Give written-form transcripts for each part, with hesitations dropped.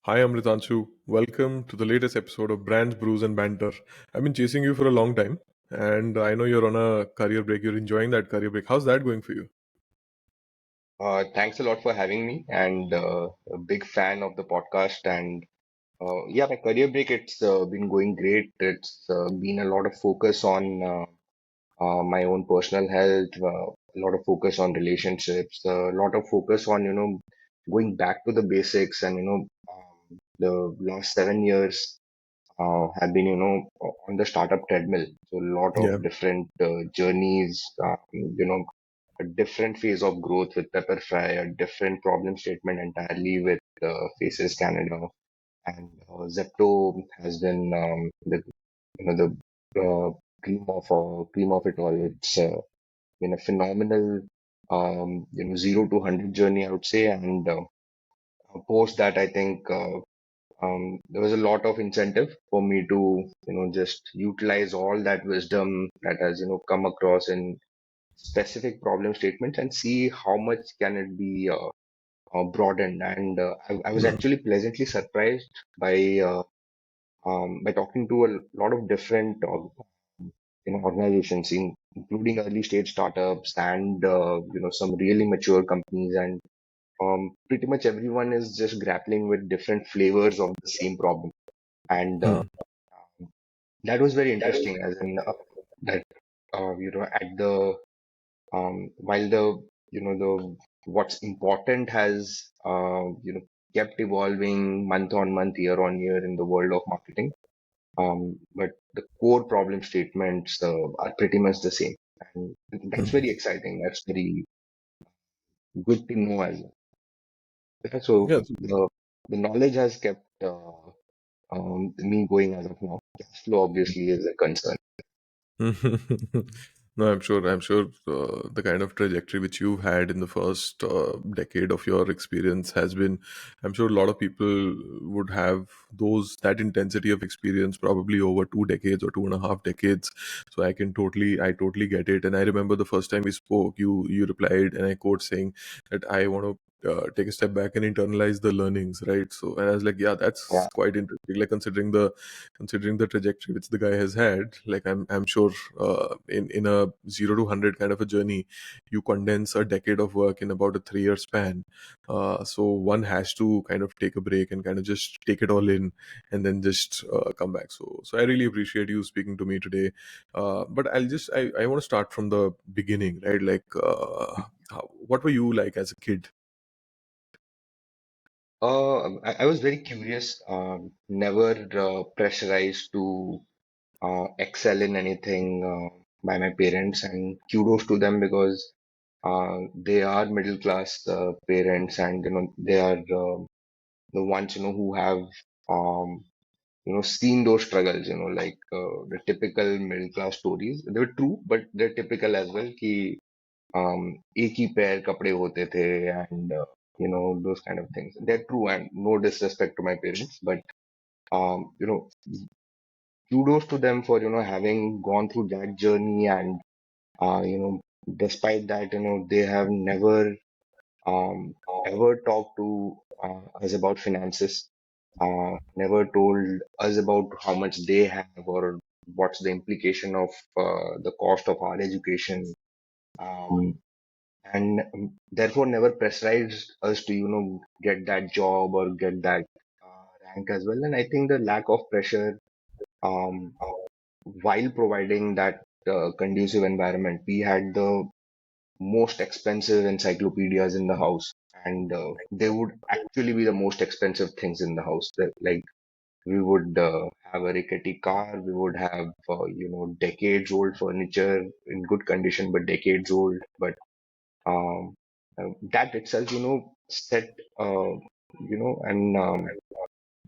Hi Amritansu, welcome to the latest episode of Brands, Brews and Banter. I've been chasing you for a long time and I know you're on a career break. You're enjoying that career break. How's that going for you? Thanks a lot for having me, and a big fan of the podcast. And yeah, my career break, it's been going great. It's been a lot of focus on my own personal health, a lot of focus on relationships, a lot of focus on going back to the basics. And the last 7 years have been on the startup treadmill. So a lot Yeah. of different journeys. A different phase of growth with Pepperfry, a different problem statement entirely with Faces Canada, and Zepto has been the cream of it all. It's been a phenomenal 0 to 100 journey, I would say, and post that I think there was a lot of incentive for me to just utilize all that wisdom that has come across in specific problem statements and see how much can it be broadened. And I was Mm, actually pleasantly surprised by talking to a lot of different organizations, including early stage startups and some really mature companies. And pretty much everyone is just grappling with different flavors of the same problem. And mm, that was very interesting, as in that at the while the the what's important has kept evolving month on month, year on year in the world of marketing. But the core problem statements are pretty much the same, and that's mm. very exciting. That's very good to know as well. Yeah, so Yeah. the knowledge has kept me going as of now. Cash flow obviously is a concern. No, I'm sure the kind of trajectory which you've had in the first decade of your experience has been. I'm sure a lot of people would have that intensity of experience probably over 2 decades or 2.5 decades. So I totally get it. And I remember the first time we spoke, you replied, and I quote saying that I want to. Take a step back and internalize the learnings, right? So, and I was like, yeah, Yeah. that's quite interesting. Like considering the trajectory which the guy has had, like I'm sure in a 0 to 100 kind of a journey, you condense a decade of work in about a 3 year span. So one has to kind of take a break and kind of just take it all in and then just come back. So I really appreciate you speaking to me today. But I want to start from the beginning, right? Like what were you like as a kid? I was very curious, never pressurized to excel in anything by my parents, and kudos to them because they are middle class parents, and they are the ones who have seen those struggles, like the typical middle class stories. They were true, but they're typical as well. कि एक ही पैर कपड़े होते थे, and those kind of things. They're true, and no disrespect to my parents, but um, you know kudos to them for having gone through that journey. And despite that, they have never um, ever talked to us about finances, never told us about how much they have or what's the implication of the cost of our education, um, and therefore never pressurized us to get that job or get that rank as well. And I think the lack of pressure, um, while providing that conducive environment, we had the most expensive encyclopedias in the house, and they would actually be the most expensive things in the house. Like we would have a rickety car, we would have decades old furniture in good condition but decades old. But um, that itself, set and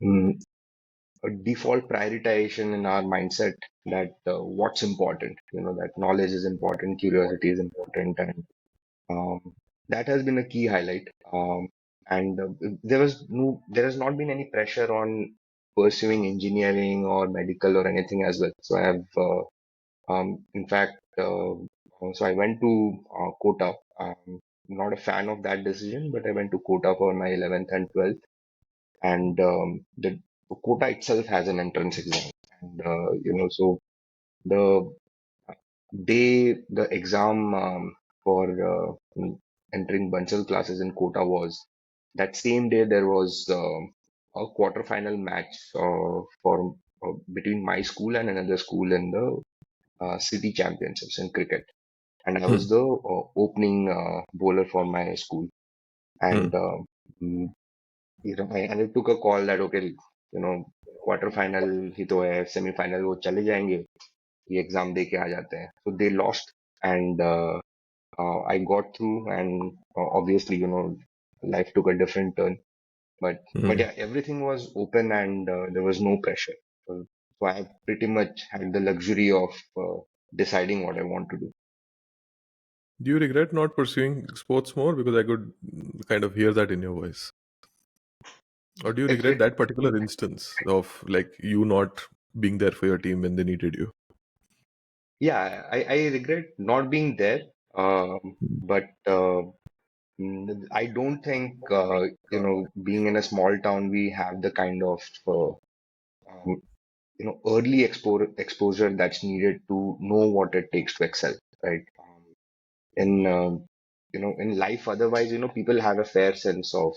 mm, a default prioritization in our mindset that what's important, that knowledge is important, curiosity is important, and um, that has been a key highlight. And there has not been any pressure on pursuing engineering or medical or anything as well. So I have, in fact, so I went to Kota. Not a fan of that decision, but I went to Kota for my 11th and 12th. and the quota itself has an entrance exam, and so the the exam for entering Bansal classes in quota was that same day. There was a quarterfinal match for between my school and another school in the city championships in cricket, and I Hmm. was the opening bowler for my school. And Hmm. mm, and it took a call that okay, quarter final ही तो है, semifinal वो चले जाएंगे, ये exam दे के आ जाते हैं. So they lost, and I got through, and obviously, life took a different turn. But Hmm. yeah, everything was open, and there was no pressure. So I pretty much had the luxury of deciding what I want to do. Do you regret not pursuing sports more? Because I could kind of hear that in your voice. Or do you regret Regret? that particular instance of like you not being there for your team when they needed you? Yeah, I regret not being there. But I don't think, being in a small town, we have the kind of, early exposure that's needed to know what it takes to excel, right? In, in life, otherwise, people have a fair sense of,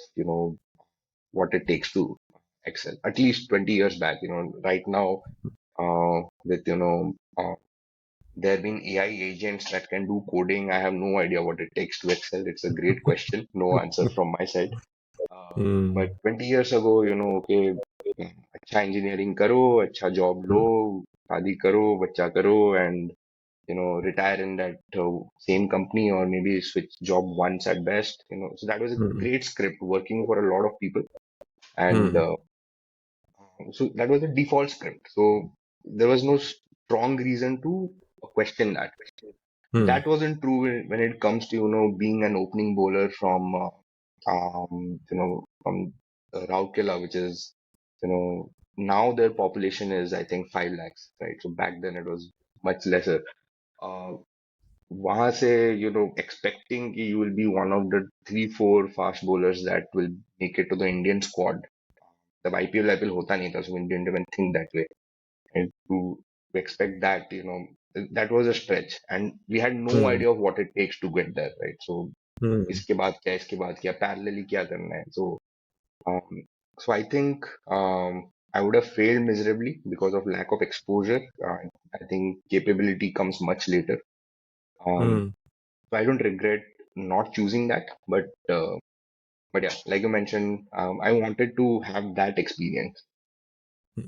what it takes to excel. At least 20 years back, right now, with, there being AI agents that can do coding, I have no idea what it takes to excel. It's a great question. No answer from my side. But Hmm. 20 years ago, okay, अच्छा engineering करो, अच्छा job लो, Hmm. शादी करो, बच्चा करो, and retire in that same company, or maybe switch job once at best. So that was a Hmm. great script working for a lot of people, and Hmm. so that was a default script. So there was no strong reason to question that. Hmm. That wasn't true when it comes to being an opening bowler from from Rourkela, which is now their population is I think 5 lakhs, right? So back then it was much lesser. Uh, वहां से expecting कि you will be one of the 3 4 fast bowlers that will make it to the Indian squad. तब IPL होता नहीं था, so we didn't even think that way. And to expect that, that was a stretch, and we had no Hmm. idea of what it takes to get there, right? So Hmm. इसके बाद क्या parallelly क्या करना है. Um, so I think I would have failed miserably because of lack of exposure. I think capability comes much later. Um, Hmm. so I don't regret not choosing that, but yeah, like you mentioned, I wanted to have that experience. Hmm.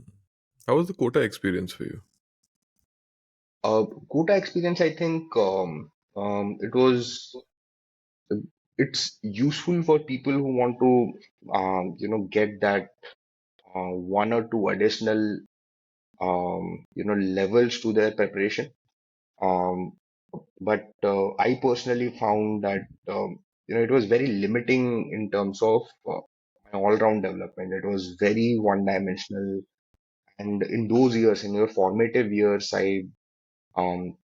How was the quota experience for you? Quota experience, I think it was it's useful for people who want to get that one or two additional levels to their preparation. Um, but I personally found that it was very limiting in terms of my all-round development. It was very one-dimensional, and in those years, in your formative years, um,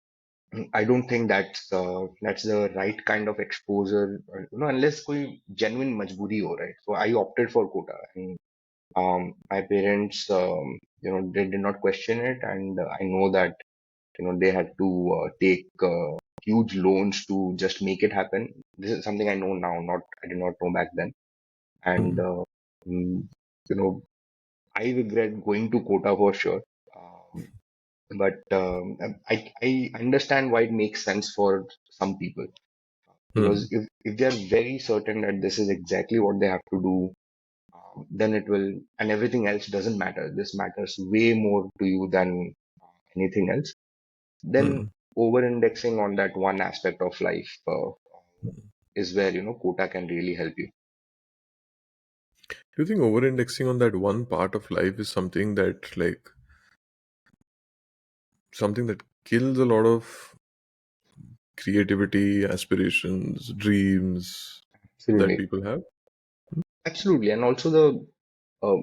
I don't think that's the right kind of exposure, unless कोई genuine मजबूरी हो, right? So I opted for quota, and my parents, they did not question it, and I know that they had to take huge loans to just make it happen. This is something I know now, not I did not know back then, and Hmm. mm, you know I regret going to quota for sure. But I understand why it makes sense for some people, Hmm. because if they are very certain that this is exactly what they have to do, then it will, and everything else doesn't matter. This matters way more to you than anything else. Then Hmm. over indexing on that one aspect of life is where quota can really help you. Do you think over-indexing on that one part of life is something that kills a lot of creativity, aspirations, dreams that Absolutely, people have? absolutely, and also uh,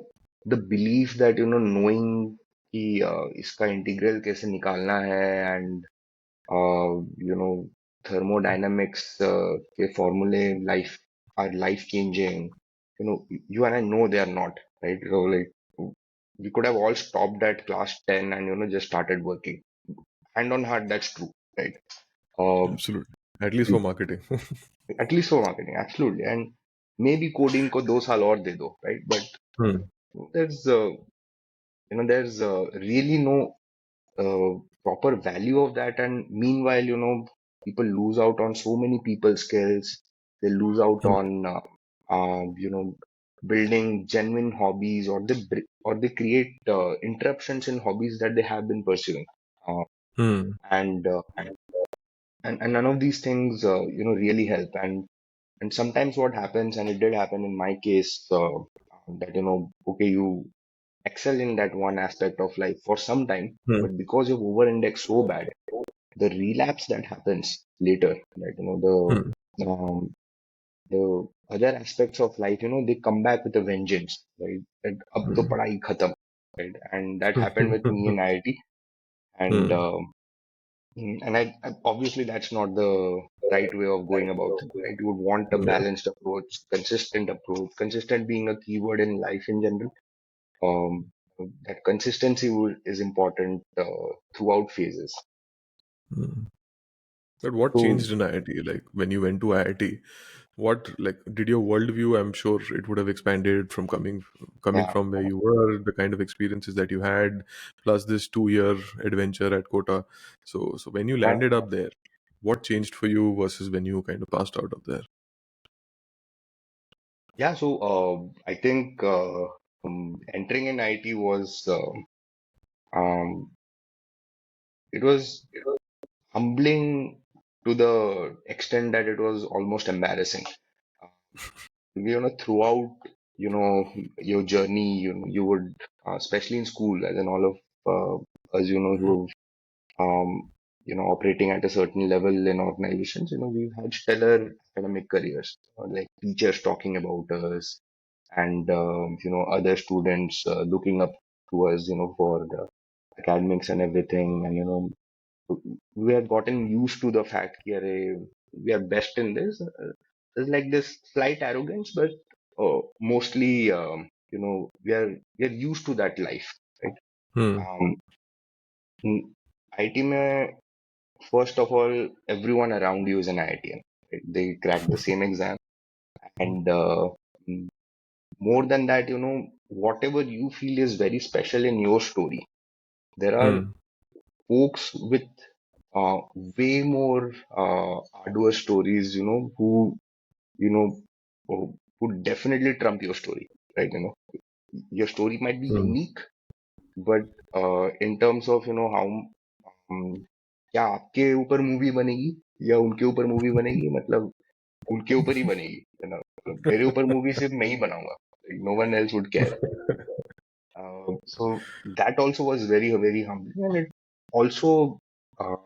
the belief that knowing कि इसका integral कैसे निकालना है, and thermodynamics के formulae life are life changing. You and I know they are not. right? So like we could have all stopped at class 10 and just started working. Hand on heart, that's true, right? Um, Absolutely. At least for marketing. at least for marketing, absolutely. And maybe coding ko 2 saal और दे दो, right? But Hmm. there's there's really no proper value of that, and meanwhile people lose out on so many people skills. They lose out Hmm. on building genuine hobbies, or they create interruptions in hobbies that they have been pursuing, uh, Hmm. and and none of these things really help. And sometimes what happens, and it did happen in my case, that okay, you excel in that one aspect of life for some time, Hmm. but because you've over indexed so bad, the relapse that happens later, that Hmm. the other aspects of life, they come back with a vengeance, right? That ab to Hmm. padhai khatam, right? And that happened with me in IIT. And Hmm. obviously that's not the right way of going about things, right? You would want a Yeah. balanced approach, consistent being a keyword in life in general. um, that consistency is important throughout phases. Hmm. But what So changed in IIT? Like when you went to IIT, what like did your worldview? I'm sure it would have expanded from coming yeah, from where you were, the kind of experiences that you had, plus this 2 year adventure at Kota. So when you yeah, landed up there, what changed for you versus when you kind of passed out of there? yeah. So I think entering in IT was um, it was humbling to the extent that it was almost embarrassing. Uh, throughout your journey, you would especially in school, as in all of us, who operating at a certain level in organizations, we've had stellar academic careers, like teachers talking about us, and other students looking up to us, for the academics and everything. And we have gotten used to the fact that we are best in this. There's like this slight arrogance, but mostly, we are used to that life, right? Hmm. Um, in IT में, first of all, everyone around you is an IITian. Right? They crack the same exam, and mm, more than that, whatever you feel is very special in your story, there are Hmm. folks with way more arduous stories, you know, who definitely trump your story, right? Your story might be Hmm. unique, but in terms of how क्या आपके ऊपर movie बनेगी या उनके ऊपर movie बनेगी, मतलब उनके ऊपर ही बनेगी, है ना? मतलब मेरे ऊपर मूवी सिर्फ मैं ही बनाऊंगा, no one else would care. So that also was very very humbling, and uh,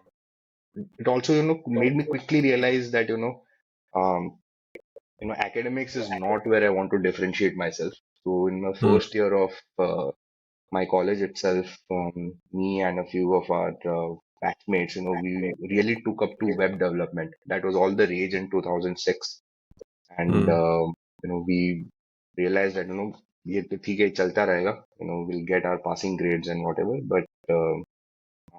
it also made me quickly realize that um, academics is not where I want to differentiate myself. So in my Hmm. first year of my college itself, me and a few of our batchmates, we really took up to web development. That was all the rage in 2006. And Hmm. we realized that ये तो ठीक है, चलता रहेगा, we'll get our passing grades and whatever. But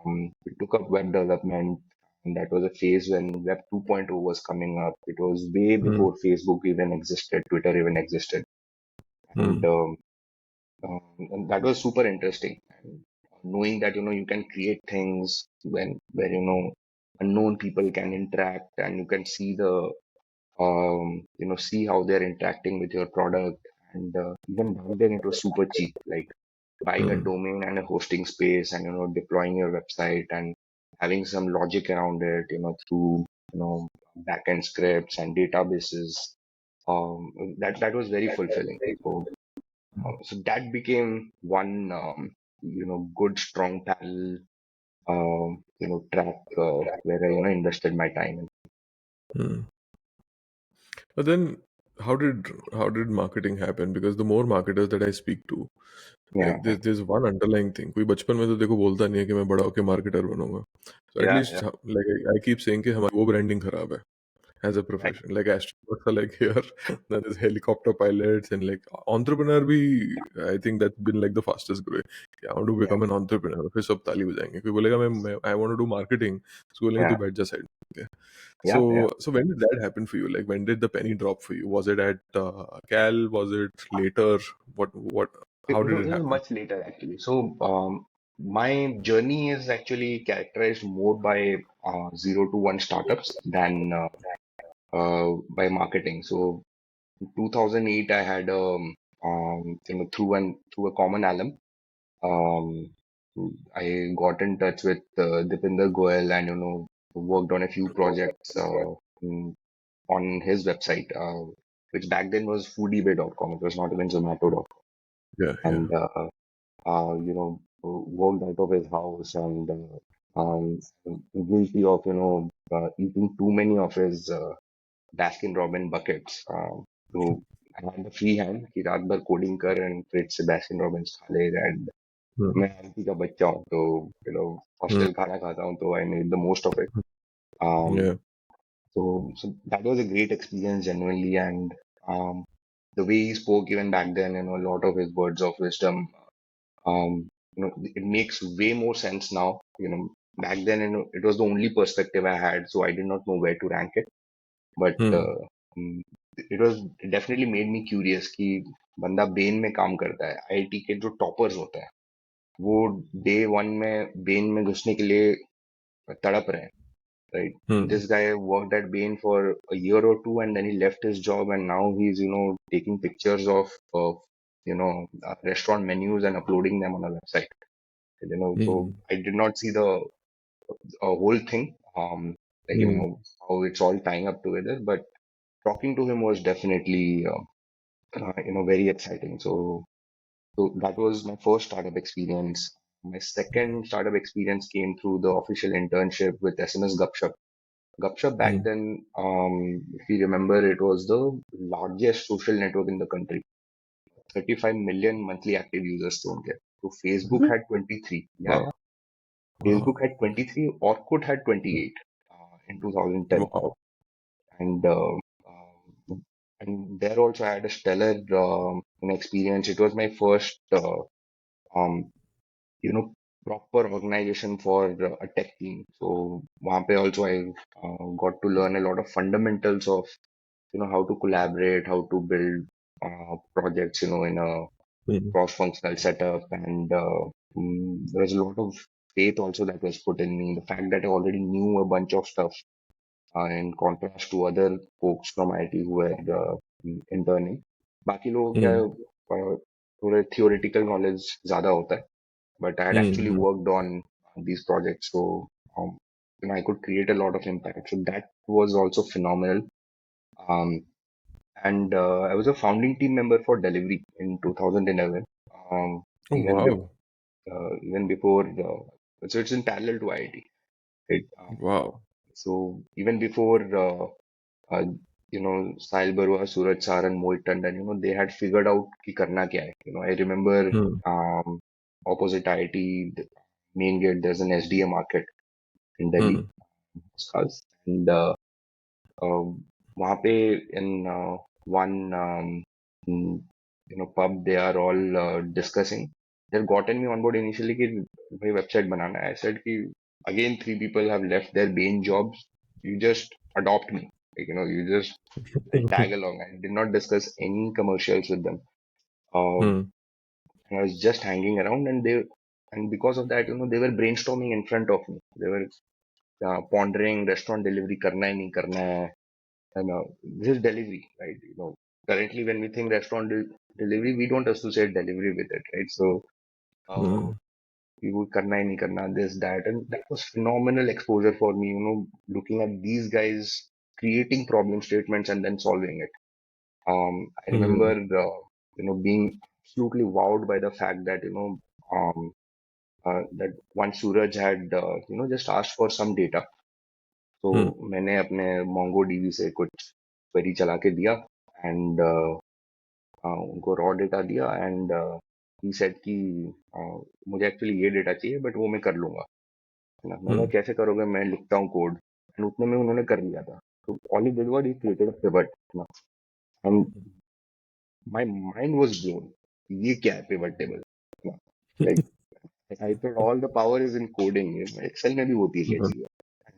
we took up web development, and that was a phase when Web 2.0 was coming up. It was way Hmm. before Facebook even existed, Twitter even existed, and, Hmm. and that was super interesting. And knowing that you can create things where unknown people can interact, and you can see the see how they're interacting with your product. And even back then, it was super cheap, like buying a Hmm. domain and a hosting space, and deploying your website and having some logic around it, through backend scripts and databases. That was very fulfilling. So that became one good strong parallel track where I invested my time in. Hmm. But then, how did marketing happen? Because the more marketers that I speak to, Yeah, like there's one underlying thing. कोई बचपन में तो देखो बोलता नहीं है कि मैं बड़ा होके marketer बनूंगा. So at yeah, least yeah, like I keep saying कि हमारी वो branding खराब है. as a Right. profession. Like astronauts are like here, then there's helicopter pilots and like entrepreneur भी. I think that's been like the fastest growing. I want to Yeah. become an entrepreneur. फिर सब ताली बजाएंगे. कोई बोलेगा मैं I want to do marketing. So बोलेंगे तू Yeah. बैठ जा side में. Yeah. Yeah. So when did that happen for you? Like when did the penny drop for you? Was it at Cal? Was it later? What? How did it It was happen? much later actually. So my journey is actually characterized more by zero to one startups than by marketing. So in 2008, I had through a common alum, um, I got in touch with Dipinder Goyal and worked on a few projects on his website, which back then was foodiebay.com. It was not even Zomato.com. Yeah, yeah. And worked out of his house and guilty of eating too many of his Baskin Robin buckets. So I had the free hand कि रात भर coding कर and फिर से Baskin Robbins खा ले and Hmm. मैं healthy का बच्चा हूँ तो Hmm. हॉस्टल खाना खाता हूँ तो I made the most of it. um Yeah. so that was a great experience genuinely, and the way he spoke even back then, a lot of his words of wisdom, it makes way more sense now. Back then, it was the only perspective I had, so I did not know where to rank it. But Hmm. mm, it definitely made me curious कि बंदा Ben में काम करता है. IIT के जो toppers होते हैं वो डे वन में बेन में घुसने के लिए तड़प रहे हैं, right? Hmm. This guy worked at Bain for a year or two, and then he left his job, and now he's taking pictures of restaurant menus and uploading them on a website. So Hmm. I did not see the whole thing, like Hmm. how it's all tying up together, but talking to him was definitely very exciting. So that was my first startup experience. My second startup experience came through the official internship with SMS Gupshup. Gupshup back Hmm. then, if you remember, it was the largest social network in the country. 35 million monthly active users थे उनके. So Facebook Really? had 23. Yeah, Wow. yeah. Facebook Wow. had 23. Orkut had 28 in 2010. Wow. And and there also I had a stellar experience. It was my first um, you know proper organization for a tech team. So वहाँ पे also I got to learn a lot of fundamentals of how to collaborate, how to build projects in a Hmm. cross-functional setup, and there was a lot of faith also that was put in me. The fact that I already knew a bunch of stuff in contrast to other folks from IT who were interning. बाकी लोगों क्या Hmm. थोड़े theoretical knowledge ज़्यादा होता है, but I had actually Hmm. worked on these projects, so um, I could create a lot of impact. So that was also phenomenal. Um, and I was a founding team member for delivery in 2011. Oh Even wow. even before, so it's in parallel to IIT. It, Wow. so even before, uh, Sahil Barua, Suraj Sar, and Mohit Tandon, they had figured out कि करना क्या है. I remember Hmm. um, opposite IIT, the main gate, there's an SDA market in Delhi, Hmm. and uh, वहाँ पे in one pub they are all discussing. They've gotten me on board initially कि भाई website बनाना है. I said कि again three people have left their main jobs. You just adopt me. Like, you just tag along. I did not discuss any commercials with them. Uh, Hmm. and I was just hanging around, and because of that, they were brainstorming in front of me. They were pondering restaurant delivery करना है नहीं करना है. And this is delivery, right? Currently when we think restaurant delivery, we don't associate delivery with it, right? So uh, Hmm. we would karna hi nahi karna, this, that, and that was phenomenal exposure for me. Looking at these guys creating problem statements and then solving it. I remember, Hmm. being absolutely wowed by the fact that um, that once Suraj had just asked for some data. तो Hmm. मैंने अपने MongoDB से कुछ query चला के दिया and उनको raw data दिया एंड ही सेड कि मुझे एक्चुअली ये डेटा चाहिए बट वो मैं कर लूंगा, है ना. मैंने Hmm. कहा, कैसे करोगे, मैं लिखता हूँ कोड, एंड उतने में उन्होंने कर लिया था. So all he did was he created a pivot, and my mind was blown. ये क्या है pivot table? Like I thought all the power is in coding. Excel में भी होती है क्या Hmm. Cheese? And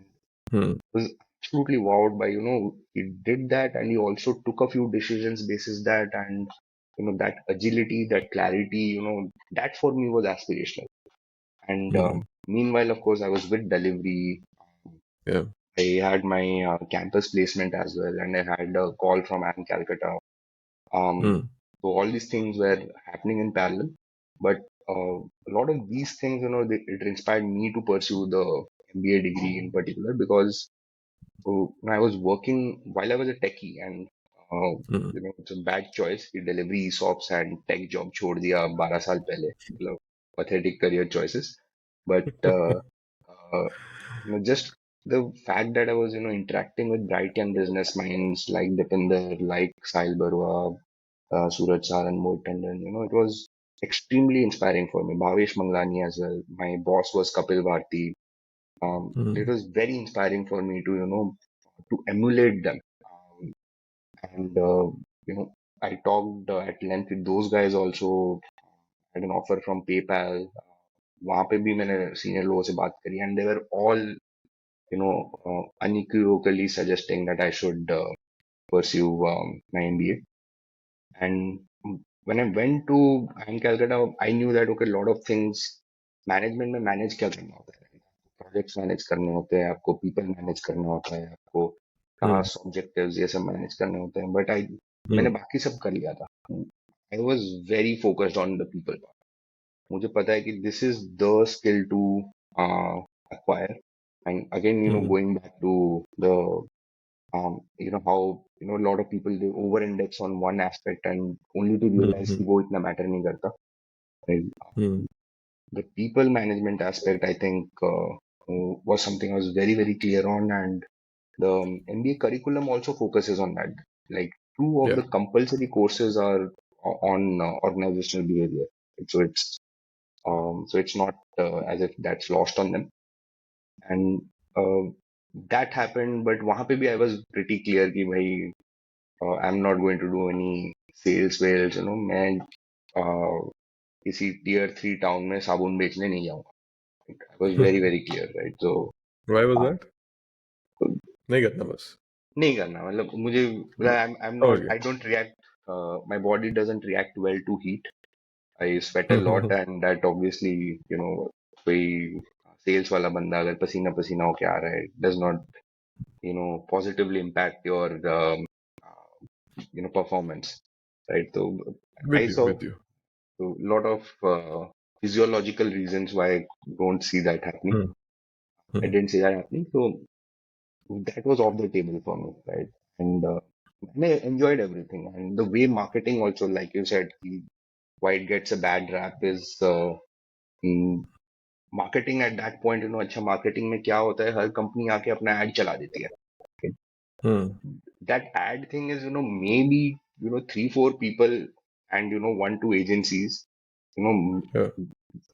Hmm. was absolutely wowed by, he did that and he also took a few decisions basis that, and that agility, that clarity, that for me was aspirational. And Hmm. meanwhile, of course, I was with delivery. Yeah. I had my campus placement as well, and I had a call from AM Calcutta. Hmm. So all these things were happening in parallel, but a lot of these things, it inspired me to pursue the MBA degree in particular, because when I was working while I was a techie, and Hmm. it's a bad choice कि delivery ESOPs and tech job छोड़ दिया 12 साल पहले, मतलब pathetic career choices. But just the fact that I was interacting with bright young business minds like Dipinder, like Sahil Barua, Suraj Sar and Mohit Tandon, it was extremely inspiring for me. Bhavesh Manglani as well. My boss was Kapil Bharti. It Hmm. was very inspiring for me to to emulate them. And I talked at length with those guys also. Had an offer from PayPal. वहाँ पे भी मैंने senior लोगों से बात करी, and they were all unequivocally suggesting that I should pursue my MBA. And when I went to IIM Calcutta, I knew that okay, a lot of things management में manage क्या करना होता है, प्रोजेक्ट्स मैनेज करने होते हैं आपको, people manage करना होता है आपको, Hmm. टास्क ऑब्जेक्टिव्स ये सब मैनेज करने होते हैं, बट आई मैंने Hmm. बाकी सब कर लिया था. I was very focused on the people. मुझे पता है कि this is the skill to acquire. And again, Hmm. going back to the how a lot of people they over index on one aspect and only to realize Hmm. कि वो इतना matter नहीं करता. Right? Hmm. The people management aspect, I think, was something I was very, very clear on, and the MBA curriculum also focuses on that. Like two of Yeah. the compulsory courses are on organizational behavior. So it's not as if that's lost on them. And that happened, but वहाँ पे भी I was pretty clear कि भाई I'm not going to do any sales wales. मैं किसी tier 3 town में साबुन बेचने नहीं जाऊंगा. I was very, very clear, right? So Why was uh, that? नहीं करना बस. नहीं करना, मतलब मुझे I'm not, Okay. I don't react, my body doesn't react well to heat. I sweat a lot, and that obviously, कोई sales वाला बंदा अगर पसीना पसीना होके आ रहा है, does not positively impact your performance, right? So I With you. saw With you. a lot of physiological reasons why I don't see that happening. Hmm. I Hmm. didn't see that happening, so that was off the table for me, right? And I enjoyed everything. And the way marketing also, like you said, why it gets a bad rap is mm, marketing at that point. अच्छा marketing में क्या होता है, हर company आके अपना ad चला देती है. Okay? Hmm. That ad thing is, maybe, 3 4 people and, 1 2 agencies, you know, Yeah.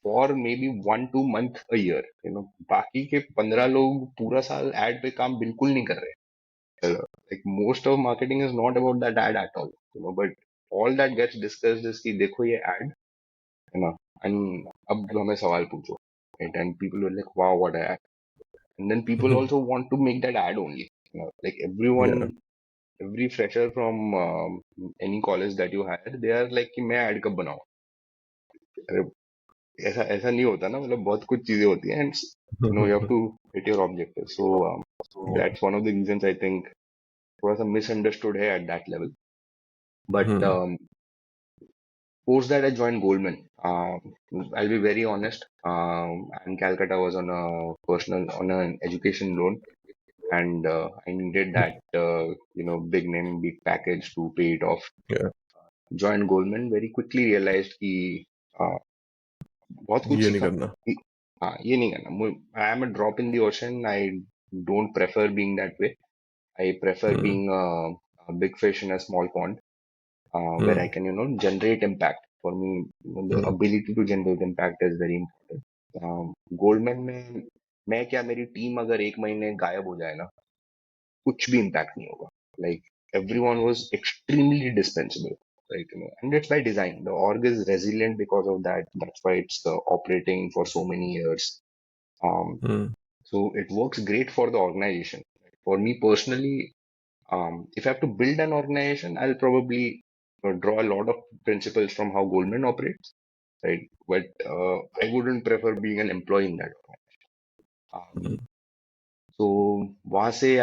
for maybe 1 2 month a year. बाकी के 15 लोग पूरा साल ad पे काम बिल्कुल नहीं कर रहे. Like most of marketing is not about that ad at all, but all that gets discussed is कि देखो ये ad है ना, and अब हमें सवाल पूछो, right? And people were like, wow, what a ad. And then people also want to make that ad only, like everyone, Yeah. every fresher from any college that you hire, they are like कि मैं ad कब बनाऊं. अरे ऐसा ऐसा नहीं होता ना, मतलब बहुत कुछ चीजें होती हैं, and you have to hit your objective. So Yeah. that's one of the reasons I think थोड़ा सा misunderstood है at that level. But Hmm. post that I joined Goldman. I'll be very honest. And Calcutta was on a on an education loan, and I needed that big name, big package to pay it off. Yeah. Joined Goldman. Very quickly realized कि uh, बहुत कुछ ये नहीं सीखा. करना. कि, हाँ ये नहीं करना. I am a drop in the ocean. I don't prefer being that way. I prefer Hmm. being a big fish in a small pond. Where I Hmm. can, generate impact. For me, the Hmm. ability to generate impact is very important. Goldman में मैं क्या, मेरी team अगर एक महीने गायब हो जाए ना, कुछ भी impact नहीं होगा. Like everyone was extremely dispensable. Like, and it's by design. The org is resilient because of that. That's why it's operating for so many years. Um, mm, so it works great for the organization. For me personally, if I have to build an organization, I'll probably draw a lot of principles from how Goldman operates, right? But I wouldn't prefer being an employee in that. Um, mm, so वहाँ से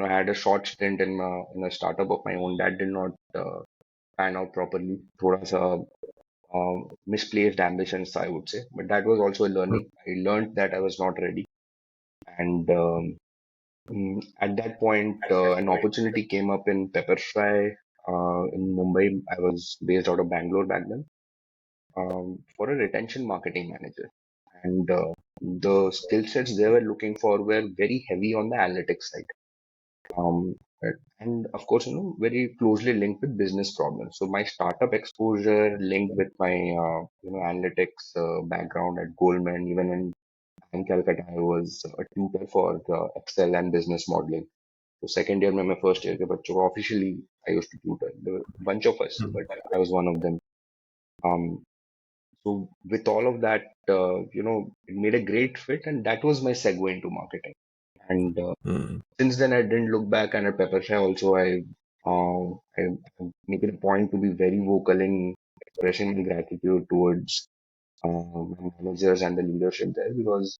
I had a short stint in a startup of my own that did not pan out properly. थोड़ा सा misplaced ambitions, I would say, but that was also a mm, learning. I learned that I was not ready, and at that point, an opportunity came up in Pepperfry in Mumbai. I was based out of Bangalore back then, for a retention marketing manager. And the skill sets they were looking for were very heavy on the analytics side. And of course, very closely linked with business problems. So my startup exposure linked with my, analytics background at Goldman, even in Calcutta, I was a tutor for Excel and business modeling. So second year में मैं first year के बच्चों को officially I used to tutor. There were a bunch of us, mm, but I was one of them. Um, so with all of that, it made a great fit, and that was my segue into marketing. And mm, since then, I didn't look back. And at Pepperfry also, I make it a point to be very vocal in expressing my gratitude towards my managers and the leadership there because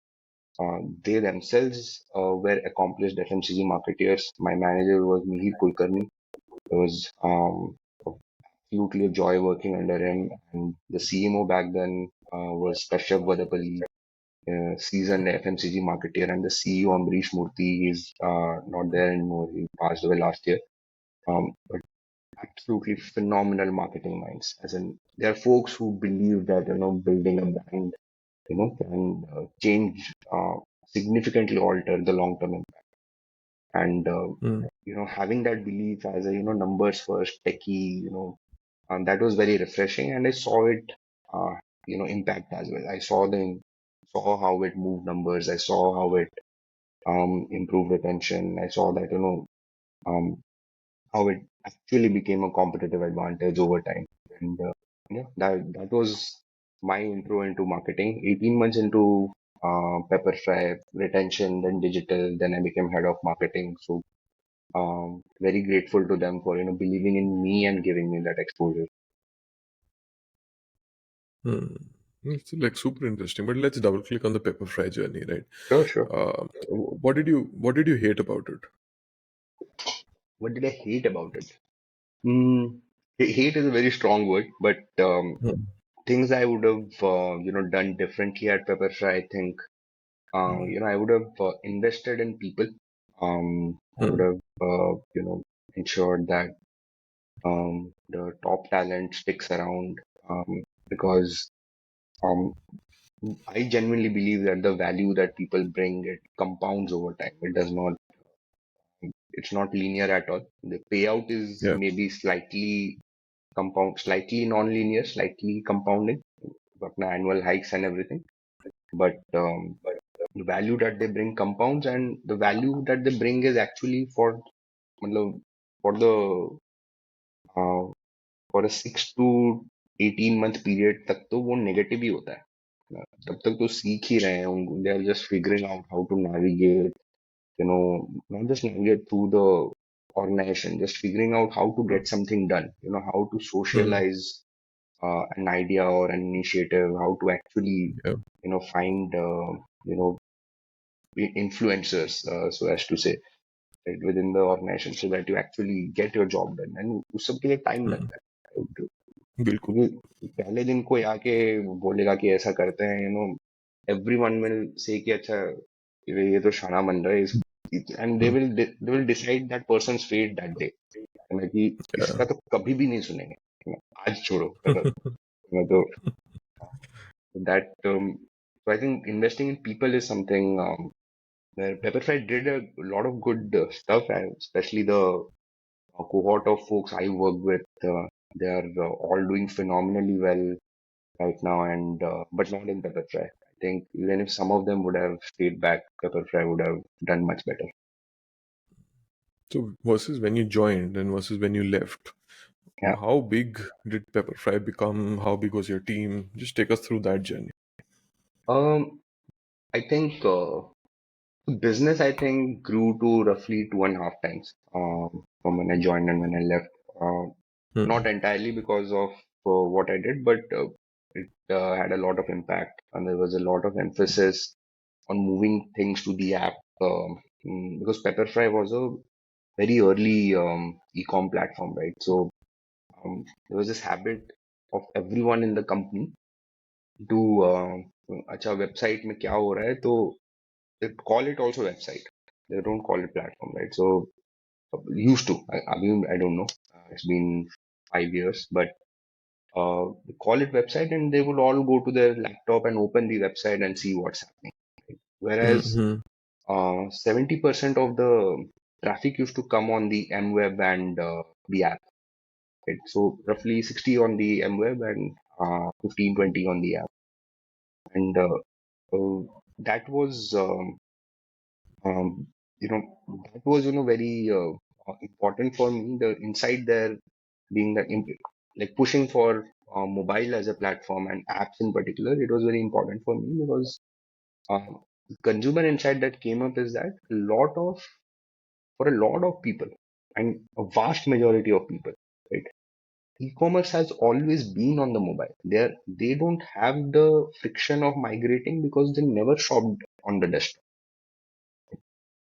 they themselves were accomplished FMCG marketeers. My manager was Mihir Kulkarni. It was absolutely a joy working under him. And the CMO back then was Kashyap Vadapalli, seasoned FMCG marketeer, and the CEO Amrish Murthy is not there anymore. He passed away last year. But absolutely phenomenal marketing minds. As in, there are folks who believe that building a brand can change, significantly alter the long term impact. And mm, having that belief as a numbers first techie, that was very refreshing, and I saw it, impact as well. I saw how it moved numbers. I saw how it improved retention. I saw that um, how it actually became a competitive advantage over time. And yeah, that was my intro into marketing. 18 months into Pepperfry, retention, then digital, then I became head of marketing. So very grateful to them for believing in me and giving me that exposure. mm. It's like super interesting. But let's double click on the Pepperfry journey, right? Sure, sure. What did you hate about it? What did I hate about it? Mm, hate is a very strong word, but Mm, things I would have done differently at Pepperfry. I think I would have invested in people. I would mm, have ensured that the top talent sticks around, because um, I genuinely believe that the value that people bring, it compounds over time. It does not. It's not linear at all. The payout is yeah. maybe slightly non-linear, slightly compounding, अपना annual hikes and everything. But the value that they bring compounds, and the value that they bring is actually मतलब, for the uh, for a 6 to 18 month period तक तो वो negative ही होता है. तब तक तो सीख ही रहे हैं. They are just figuring out how to navigate, not just navigate through the organization, just figuring out how to get something done, how to Mm, socialize an idea or an initiative, how to actually, yeah. find, influencers, so as to say, right, within the organization so that you actually get your job done. And उस सब के लिए time Mm, लगता है. बिल्कुल. क्योंकि पहले दिन कोई आके बोलेगा कि ऐसा करते हैं, everyone will say कि अच्छा ये तो शाना बन रहा है and they Mm, will they will decide that person's fate that day, है ना, कि yeah. इसका तो कभी भी नहीं सुनेंगे, है ना, आज छोड़ो, है ना, तो that so I think investing in people is something where Pepperfry did a lot of good stuff, especially the cohort of folks I work with. They are all doing phenomenally well right now, and but not in Pepperfry. I think even if some of them would have stayed back, Pepperfry would have done much better. So versus when you joined and versus when you left, Yeah. how big did Pepperfry become? How big was your team? Just take us through that journey. Um, I think business, I think, grew to roughly 2.5 times from when I joined and when I left. Not Hmm. entirely because of what I did, but it had a lot of impact, and there was a lot of emphasis on moving things to the app. Because Pepperfry was a very early e-com platform, right? So there was this habit of everyone in the company to अच्छा website में क्या हो रहा है तो they call it also website. They don't call it platform, right? So used to. I mean, I don't know. It's been 5 years, but they call it website, and they will all go to their laptop and open the website and see what's happening. Whereas Hmm. 70% of the traffic used to come on the MWeb and the app. Right? So roughly 60 on the MWeb and 15-20 on the app. And that was um, that was very important for me. The inside there being like pushing for mobile as a platform and apps in particular, it was very important for me because the consumer insight that came up is that for a lot of people and a vast majority of people, right? E-commerce has always been on the mobile. They don't have the friction of migrating because they never shopped on the desktop.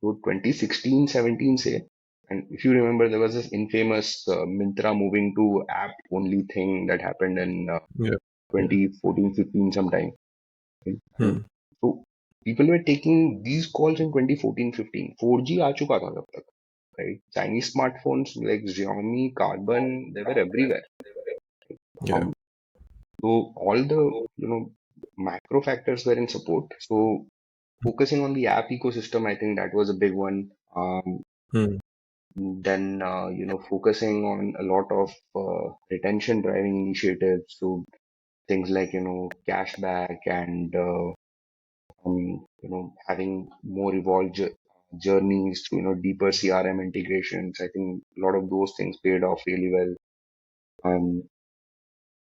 So 2016, 17 say, and if you remember, there was this infamous Mintra moving to app only thing that happened in Yeah. Yeah. 2014, 15 sometime. Right? And Hmm. so people were taking these calls in 2014, 15. 4G आ चुका था तब तक, right? Chinese smartphones like Xiaomi, Carbon, they were everywhere. Yeah. Um, so all the macro factors were in support. So focusing on the app ecosystem, I think that was a big one. Hmm. Then focusing on a lot of retention driving initiatives, so things like cashback and having more evolved journeys through deeper CRM integrations. I think a lot of those things paid off really well. um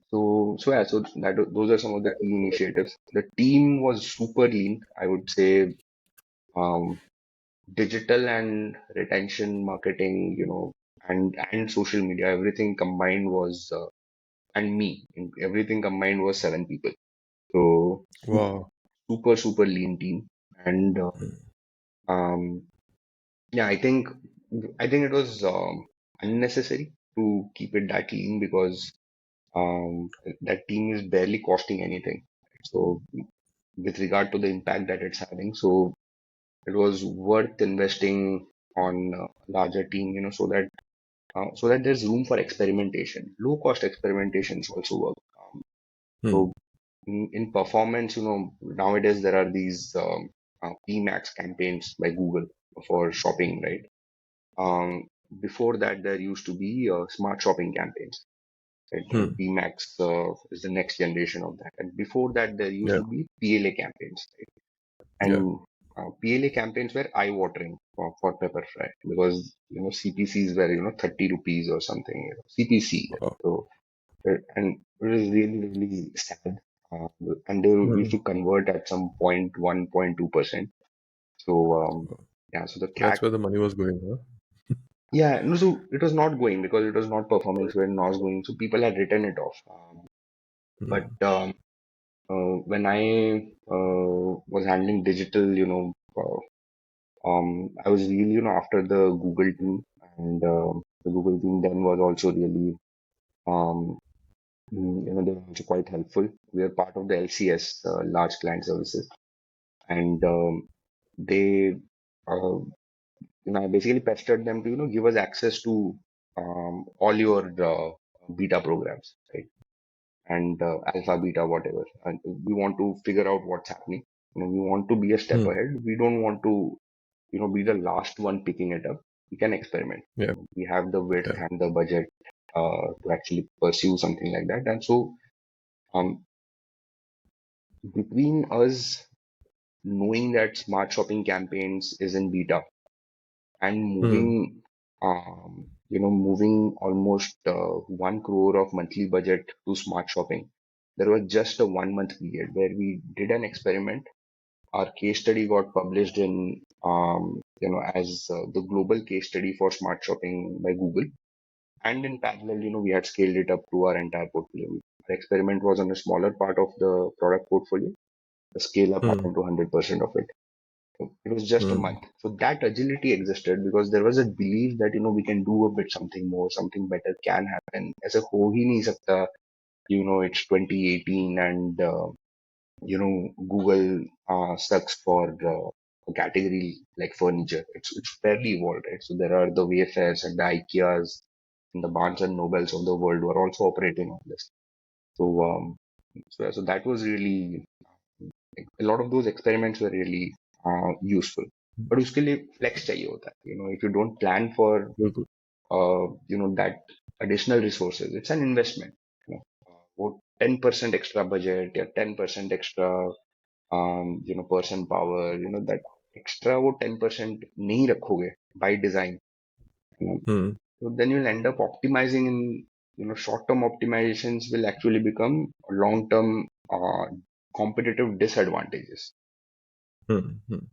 so those are some of the key initiatives. The team was super lean, I would say. um Digital and retention marketing, and social media, everything combined was and me, everything combined was 7 people. So Wow. super super lean team. And um yeah, I think it was unnecessary to keep it that lean because that team is barely costing anything. So with regard to the impact that it's having, so it was worth investing on a larger team, so that there's room for experimentation. Low cost experimentations also work. Hmm. So in performance, nowadays there are these PMax campaigns by Google for shopping, right? Um, Before that, there used to be smart shopping campaigns, right? And Hmm. PMax is the next generation of that. And before that, there used Yeah. to be PLA campaigns, right? Yeah. And PLA campaigns were eye-watering for Pepperfry because CPCs were 30 rupees or something, CPC. Wow. So and it was really really sad. Uh, and they used Hmm. to convert at some point 1.2%. So yeah, so the That's CAC, where the money was going, huh? yeah, no, so it was not going because it was not performing, so it was going. So people had written it off. But Hmm. when I was handling digital, I was really, after the Google team, and the Google team then was also really, um, they were also quite helpful. We are part of the LCS, large client services, and they, I basically pestered them to, give us access to all your beta programs, right? And alpha, beta, whatever. And we want to figure out what's happening. We want to be a step Hmm. ahead. We don't want to be the last one picking it up. We can experiment. Yeah. We have the width Yeah. and the budget to actually pursue something like that. And so, um, between us knowing that smart shopping campaigns is in beta and Hmm. moving moving almost 1 crore of monthly budget to smart shopping. There was just a 1 month period where we did an experiment. Our case study got published in, as the global case study for smart shopping by Google. And in parallel, we had scaled it up to our entire portfolio. Our experiment was on a smaller part of the product portfolio. The scale up Hmm. happened to 100% of it. So it was just a Hmm. month. So that agility existed because there was a belief that, we can do a bit something more, something better can happen. ऐसे हो ही नहीं सकता, it's 2018 and, Google sucks for a category like furniture. It's fairly evolved, right? So there are the Wayfairs and the IKEAs and the Barnes and Nobles of the world who are also operating on this. So, so that was really, like, a lot of those experiments were really useful. But उसके लिए flex चाहिए होता है. If you don't plan for बिल्कुल. that additional resources, it's an investment. वो 10% extra budget या 10% extra person power, that extra वो 10% नहीं रखोगे by design. you know. Hmm. So then you'll end up optimizing in, short-term optimizations will actually become long-term competitive disadvantages. Hmm. Hmm.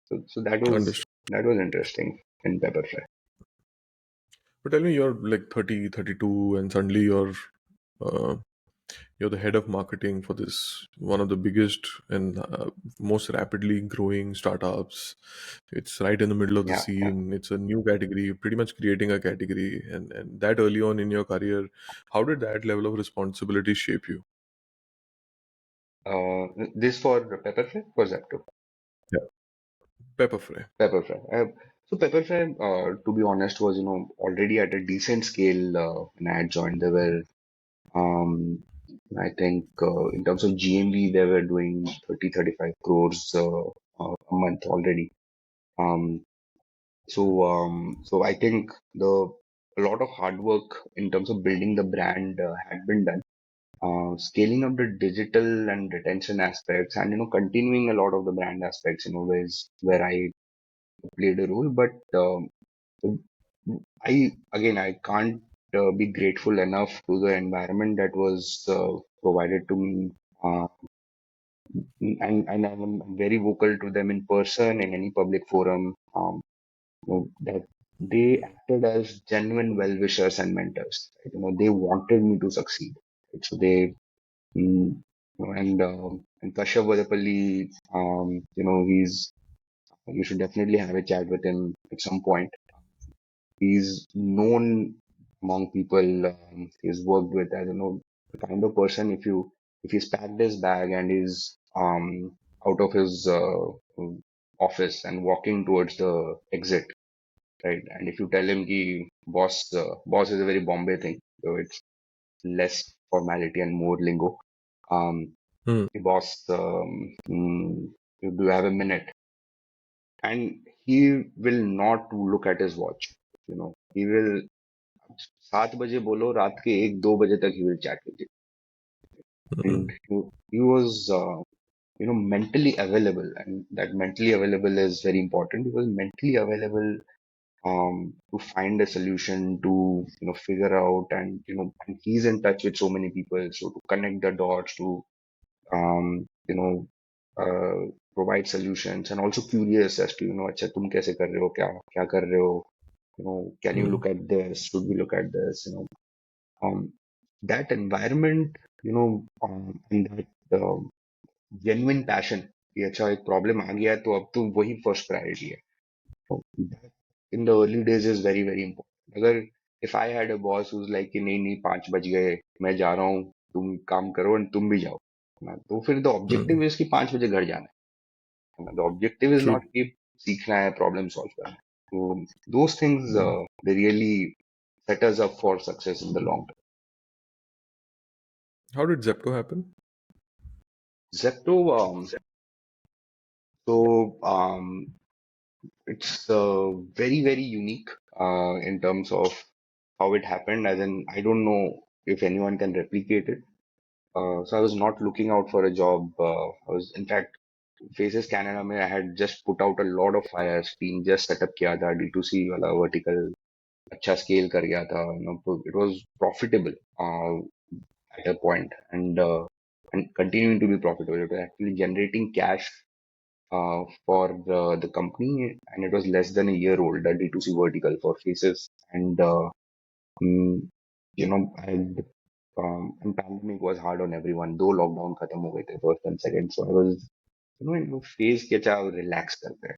So that was interesting in Pepperfry. But tell me, you're like 30, 32, and suddenly uh, you're the head of marketing for this one of the biggest and most rapidly growing startups. It's right in the middle of the Yeah, yeah. scene. It's a new category, pretty much creating a category. And that early on in your career, how did that level of responsibility shape you? This for Pepperfry for Zepto. Yeah. Pepperfry. Pepperfry. So Pepperfry, to be honest, was already at a decent scale when I had joined. There were, um, I think, in terms of GMV, they were doing 30-35 crores a month already. Um, so I think a lot of hard work in terms of building the brand had been done. Scaling up the digital and retention aspects, and continuing a lot of the brand aspects, is where I played a role. But I can't be grateful enough to the environment that was provided to me, uh, and I'm very vocal to them in person in any public forum. That they acted as genuine well-wishers and mentors. Right? They wanted me to succeed. Right? So they, and Kashyap Vadapalli, he's, you should definitely have a chat with him at some point. He's known among people he's worked with as, the kind of person, if he's packed his bag and is out of his office and walking towards the exit, right? And if you tell him ki boss is a very Bombay thing, so it's less formality and more lingo. Um, Hmm. boss, do you have a minute? And he will not look at his watch. He will 7 बजे बोलो रात के 1-2 बजे तक he will chat with you. Hmm. And he was mentally available, and that mentally available is very important. He was mentally available to find a solution, to figure out, and and he's in touch with so many people, so to connect the dots, to um, you know provide solutions, and also curious as to अच्छा तुम कैसे कर रहे हो, क्या क्या कर रहे हो, can you Hmm. look at this, should we look at this, um, that environment, and that genuine passion कि अच्छा एक प्रॉब्लम आ गया है तो अब तो वही फर्स्ट प्रायोरिटी है. So that in the early days is very very important. अगर if I had a boss who's like कि नहीं नहीं 5 बज गए मैं जा रहा हूँ तुम काम करो and तुम भी जाओ ना, तो फिर the Hmm. objective is कि 5 बजे घर जाना है ना. The objective is True. not कि सीखना है प्रॉब्लम सॉल्व करना है. So those things Hmm. they really set us up for success in the long term. How did Zepto happen? Zepto, so it's very very unique in terms of how it happened. As in, I don't know if anyone can replicate it. So I was not looking out for a job. I was, in fact, Faces Canada में I had just put out a lot of fires. Team just set up किया था D2C वाला vertical अच्छा scale कर गया था. You know, so it was profitable at a point and continuing to be profitable. It was actually generating cash for the company, and it was less than a year old. The D2C vertical for Faces, and mm, you know, and pandemic was hard on everyone. Though lockdown खत्म हो गए थे first and second, so I was in वो phase के चाहे relax करते हैं.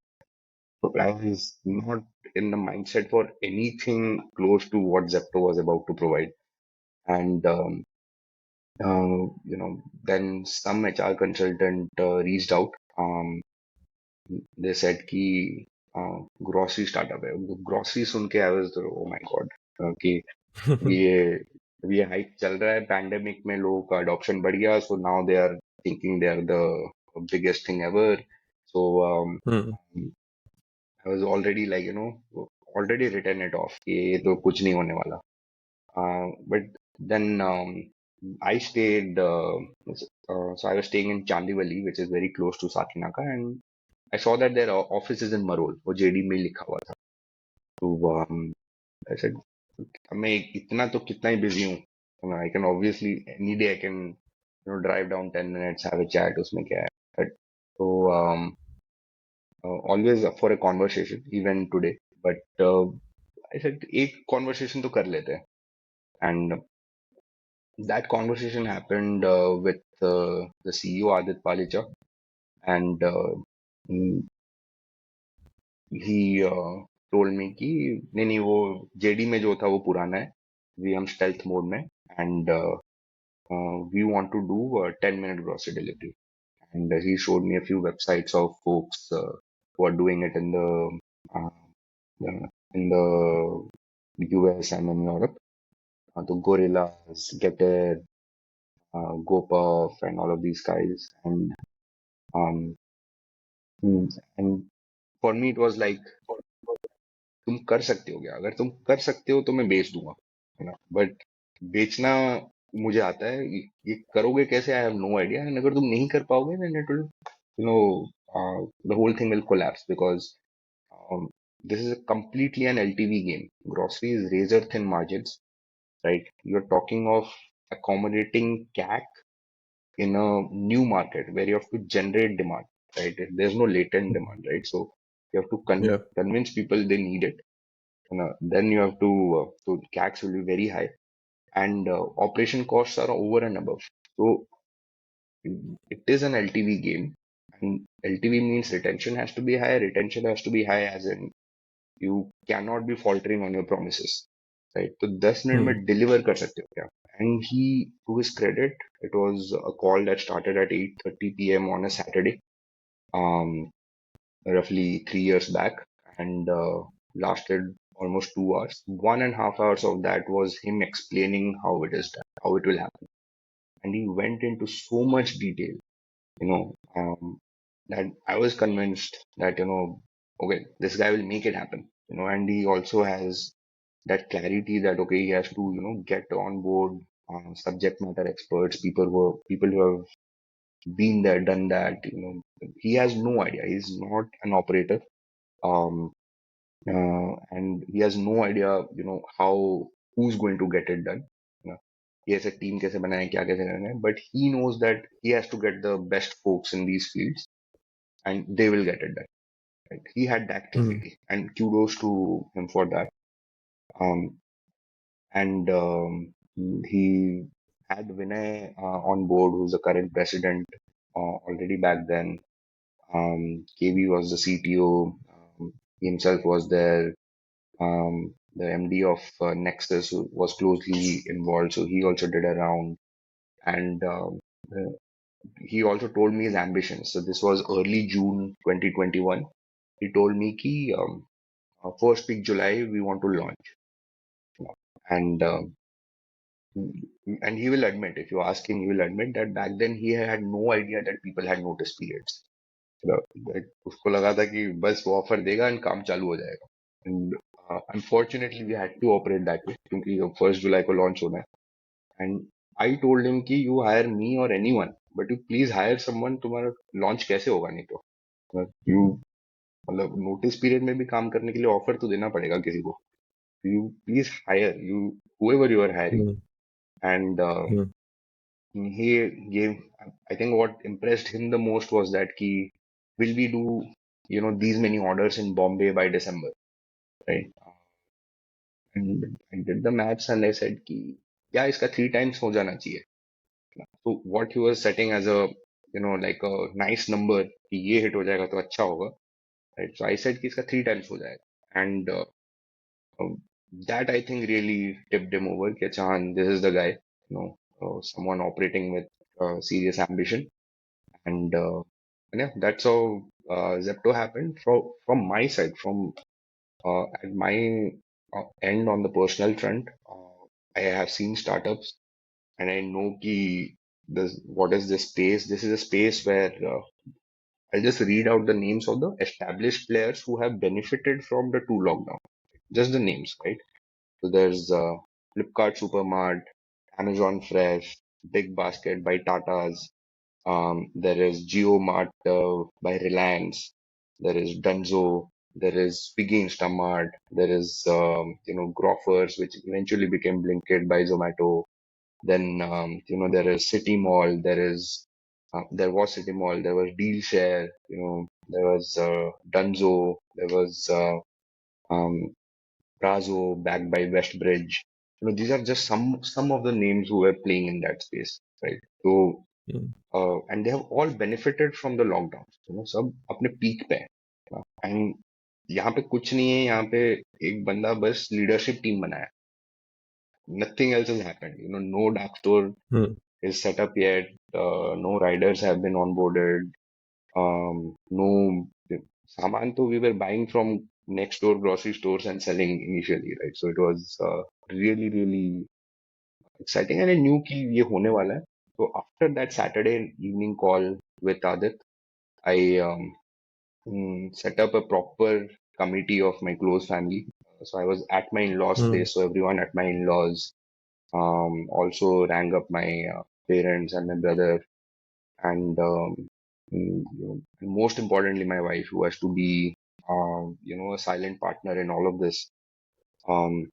So I was not in the mindset for anything close to what Zepto was about to provide. And then some HR consultant reached out. They said कि grocery startup है. Grocery सुन के I was oh my god कि ये ये hype चल रहा है. Pandemic में लोगों का adoption बढ़ गया. So now they are thinking they are the biggest thing ever. So Hmm. I was already like already written it off कि ये तो कुछ नहीं होने वाला. But then I stayed. So I was staying in Chandivali, which is very close to Sakinaka, and I saw that their office is in Marol. वो JD में लिखा हुआ था. So I said, मैं इतना तो कितना ही busy हूँ. I can obviously any day I can drive down 10 minutes, have a chat. उसमें क्या है? But, so always up for a conversation, even today. But I said एक conversation तो कर लेते हैं. And that conversation happened with the CEO Adit Palicha, and he told me कि नहीं वो JD में जो था वो पुराना है. We am stealth mode में, and we want to do a 10-minute grocery delivery. And he showed me a few websites of folks who are doing it uh, in the US and in Europe. The Gorillas, Getter, GoPuff, and all of these guys. Um, and for me, it was like, तुम कर सकते हो क्या? अगर तुम कर सकते हो तो मैं बेच दूंगा, है ना. बट बेचना मुझे आता है. ये करोगे कैसे? I have no idea. And अगर तुम नहीं कर पाओगे then it will you know the whole thing will collapse because this is a completely an LTV game. Grocery is razor thin margins, right? You're talking of accommodating CAC in a new market where you have to generate demand, right? There's no latent demand, right? So you have to Yeah. convince people they need it. Then you have to, so CACs will be very high, and operation costs are over and above. So it is an LTV game, and LTV means retention has to be high. Retention has to be high as in you cannot be faltering on your promises, right? So 10 minute Hmm. में deliver कर सकते हो क्या? And he, to his credit, it was a call that started at 8:30 p.m. on a Saturday, um, roughly 3 years back, and lasted almost 2 hours. 1.5 hours of that was him explaining how it is done, how it will happen, and he went into so much detail, you know, that I was convinced that okay, this guy will make it happen, and he also has that clarity that okay, he has to get on board subject matter experts, people who have been there, done that. He has no idea. He's not an operator, um, and he has no idea, how who's going to get it done. You know, he has a team कैसे बनाए, क्या कैसे करना है, but he knows that he has to get the best folks in these fields, and they will get it done. Right? He had that Hmm. clarity, and kudos to him for that. Um, and he had Vinay on board, who's the current president, already back then. KV was the CTO. He himself was there. The MD of Nexus was closely involved, so he also did a round. And uh, he also told me his ambitions. So this was early June 2021. He told me कि first week July we want to launch, and he will admit, if you ask him, he will admit that back then he had no idea that people had notice periods. Like, उसको लगा था कि बस वो offer देगा and काम चालू हो जाएगा. And unfortunately we had to operate that way क्योंकि 1st July को launch होना है. And I told him कि you hire me or anyone, but you please hire someone, तुम्हारा लॉन्च कैसे होगा नहीं तो? यू मतलब नोटिस पीरियड में भी काम करने के लिए ऑफर तो देना पड़ेगा किसी को. You please hire you, whoever you are hiring. mm, And mm, he gave, I think what impressed him the most was that he, will we do, these many orders in Bombay by December, right? And I did the maths and I said ki yeah, iska three times ho jana chahiye. So what he was setting as a, like a nice number कि ये hit हो जाएगा तो अच्छा होगा, right? So I said कि इसका three times हो जाएगा. And Um, that I think really tipped him over. कि अच्छा, हाँ, this is the guy, someone operating with serious ambition, and yeah, that's how Zepto happened. From my side, from at my end on the personal front, I have seen startups, and I know कि this what is this space. This is a space where I'll just read out the names of the established players who have benefited from the two lockdown. Just the names, right? So there's Flipkart Supermart, Amazon Fresh, Big Basket by Tata's. There is GeoMart by Reliance. There is Dunzo. There is Swiggy Instamart. There is Grofers, which eventually became Blinkit by Zomato. Then there is City Mall. There was City Mall. There was Deal Share. There was Dunzo. There was um, Prazo, backed by Westbridge. These are just some of the names who were playing in that space, right? So, mm, and they have all benefited from the lockdown. सब अपने peak पे है. And यहाँ पे कुछ नहीं है. यहाँ पे एक बंदा बस लीडरशिप टीम बनाया. Nothing else has happened. No dark store mm, is set up yet. No riders have been onboarded. No saman to we were buying from next door grocery stores and selling initially, right? So it was really, really exciting, and I knew कि ये होने वाला है. So after that Saturday evening call with Adit, I set up a proper committee of my close family. So I was at my in-laws' mm, place, so everyone at my in-laws also rang up my parents and my brother, and most importantly my wife, who has to be a silent partner in all of this. um,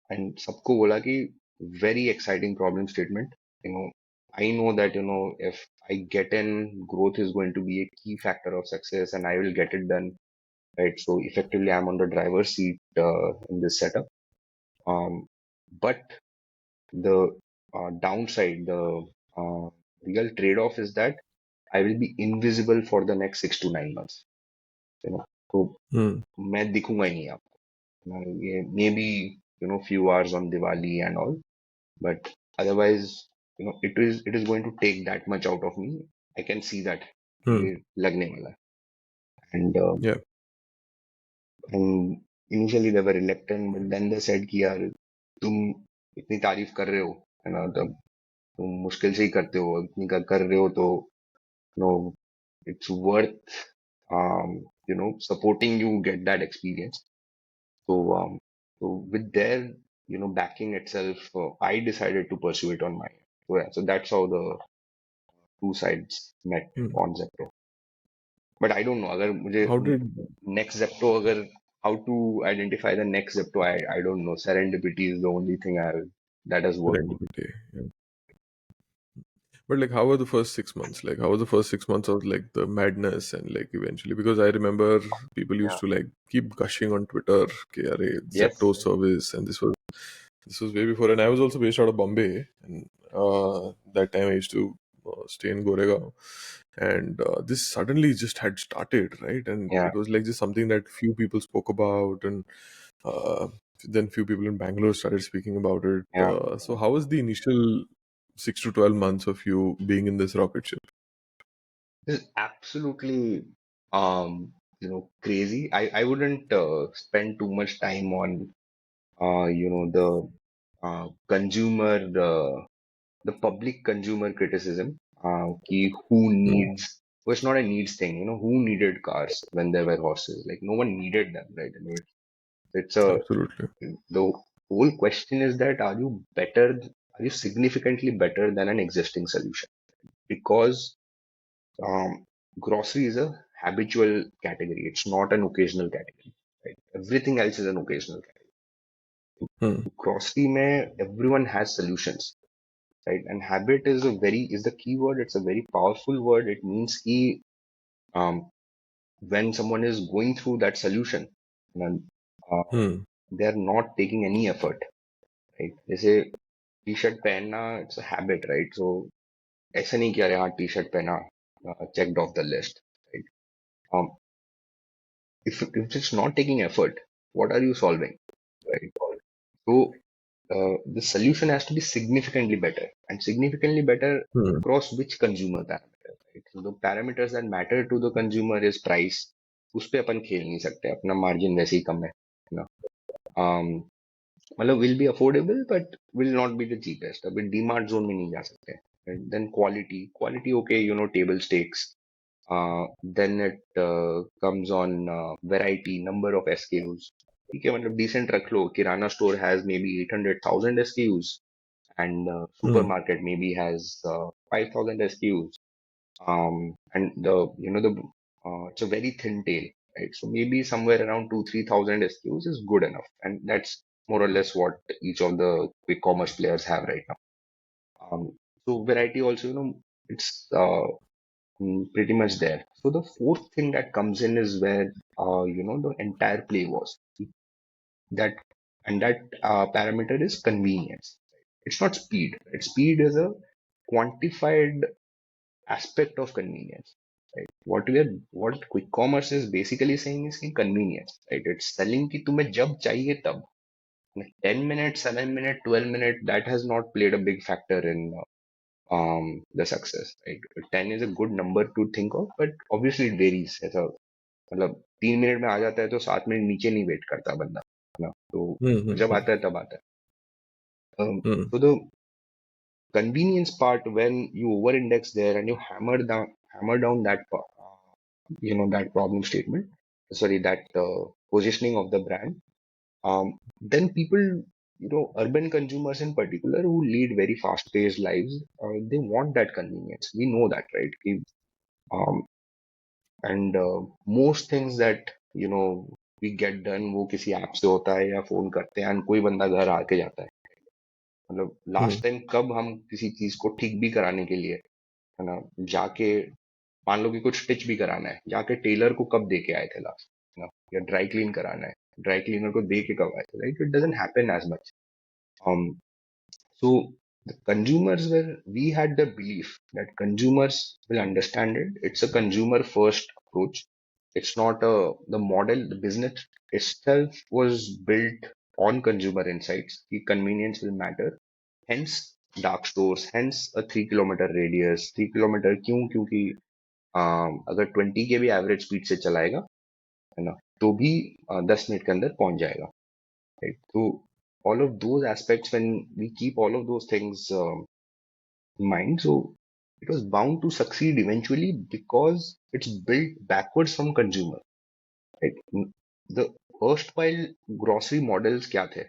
and सबको बोला कि very exciting problem statement. you know I know that if I get in, growth is going to be a key factor of success and I will get it done, right? So effectively I'm on the driver's seat in this setup. But the downside, the uh, real trade-off is that I will be invisible for the next 6 to 9 months. So mm, मैं दिखूंगा ही नहीं आपको. Maybe few hours on Diwali and all, but otherwise it is going to take that much out of me. I can see that mm. ये लगने वाला है. And Yeah. and initially they were reluctant, but then they said कि यार तुम इतनी तारीफ कर रहे हो, है ना, तब तुम मुश्किल से ही करते हो, इतनी कर रहे हो तो no it's worth supporting you get that experience. So with their backing itself, I decided to pursue it on my own. So yeah, so that's how the two sides met Mm. on Zepto. But I don't know अगर मुझे How did next Zepto अगर how to identify the next Zepto, I don't know. Serendipity is the only thing that has worked out. serendipity? Yeah. But like, how were the first 6 months? Like, how was the first 6 months of like the madness and like eventually? Because I remember people used Yeah. to like keep gushing on Twitter, कि अरे Yes. Zepto service, and this was way before, and I was also based out of Bombay, and that time I used to stay in Goregaon, and this suddenly just had started, right? And Yeah. it was like just something that few people spoke about, and uh, then few people in Bangalore started speaking about it. Yeah. So how was the initial 6 to 12 months of you being in this rocket ship? This is absolutely crazy. I wouldn't spend too much time on the consumer, the public consumer criticism. Who Mm, needs? Well, it's not a needs thing. Who needed cars when there were horses? Like no one needed them, right? It's a absolutely. the whole question is that are you better? Are you significantly better than an existing solution? because grocery is a habitual category. It's not an occasional category. Right? Everything else is an occasional category. Hmm. Grocery mein everyone has solutions, right? And habit is the key word. It's a very powerful word. It means कि um, when someone is going through that solution, then uh, Hmm. they are not taking any effort, right? जैसे T shirt पहनना it's a habit, right? So ऐसा नहीं कि अरे हाँ T shirt पहना, checked off the list, right? Um, if it's not taking effort, what are you solving, right? So the solution has to be significantly better, and significantly better Hmm. across which consumer parameter, right? So the parameters that matter to the consumer is price. उस पे अपन खेल नहीं सकते, अपना margin वैसे ही कम है ना. um, मतलब will be affordable but will not be the cheapest. अभी डीमार्ट जोन में नहीं जा सकते. Then quality, quality okay, you know, table stakes. Then it comes on variety, number of SKUs. ठीक है, मतलब डिसेंट रख लो. किराना स्टोर हैज मे बी 800,000 SKUs and Hmm. supermarket maybe has 5,000 SKUs. And the you know the it's a very thin tail, right? So maybe somewhere around 2-3,000 SKUs is good enough, and that's more or less what each of the quick commerce players have right now. So variety also, you know, it's pretty much there. So the fourth thing that comes in is where you know, the entire play was that, and that parameter is convenience. It's not speed. Right? Speed is a quantified aspect of convenience. Right? What quick commerce is basically saying is कि convenience. Right? It's selling कि तुम्हें जब चाहिए तब. 10 minutes, 7 minutes, 12 minutes, that has not played a big factor in the success. Right? 10 is a good number to think of, but obviously it varies. ऐसा मतलब 3 minute में आ जाता है तो 7 मिनट नीचे नहीं वेट करता बंदा, है ना. तो Hmm. Hmm. जब Hmm. आता है तब आता है. Hmm. So the convenience part, when you over index there and you hammer down that you know, that problem statement, sorry, that positioning of the brand, then people, you know, urban consumers in particular who lead very fast paced lives, they want that convenience. We know that, right? Um, and most things that, you know, we get done वो किसी app से होता है या phone करते हैं and कोई बंदा घर आके जाता है. मतलब लास्ट Hmm. टाइम कब हम किसी चीज को ठीक भी कराने के लिए, है ना, जाके, मान लो कि कुछ स्टिच भी कराना है, जाके टेलर को कब दे के आए थे लास्ट, है ना, या ड्राई क्लीन कराना है, ड्राई क्लीनर को दे के कब आए थे, right? It doesn't happen as much. So the consumers were, we had the belief that consumers will understand it. It's a consumer first approach. It's not the model, the business itself was built on consumer insights. The convenience will matter. Hence dark stores, hence a 3 kilometer radius. 3 kilometre क्यों? क्योंकि अगर 20 के भी average speed से चलाएगा, है ना, तो भी 10 मिनट के अंदर पहुंच जाएगा. Right? So all of those aspects, when we keep all of those things in mind, so it was bound to succeed eventually because it's built backwards from consumer. Right? The erstwhile grocery models क्या थे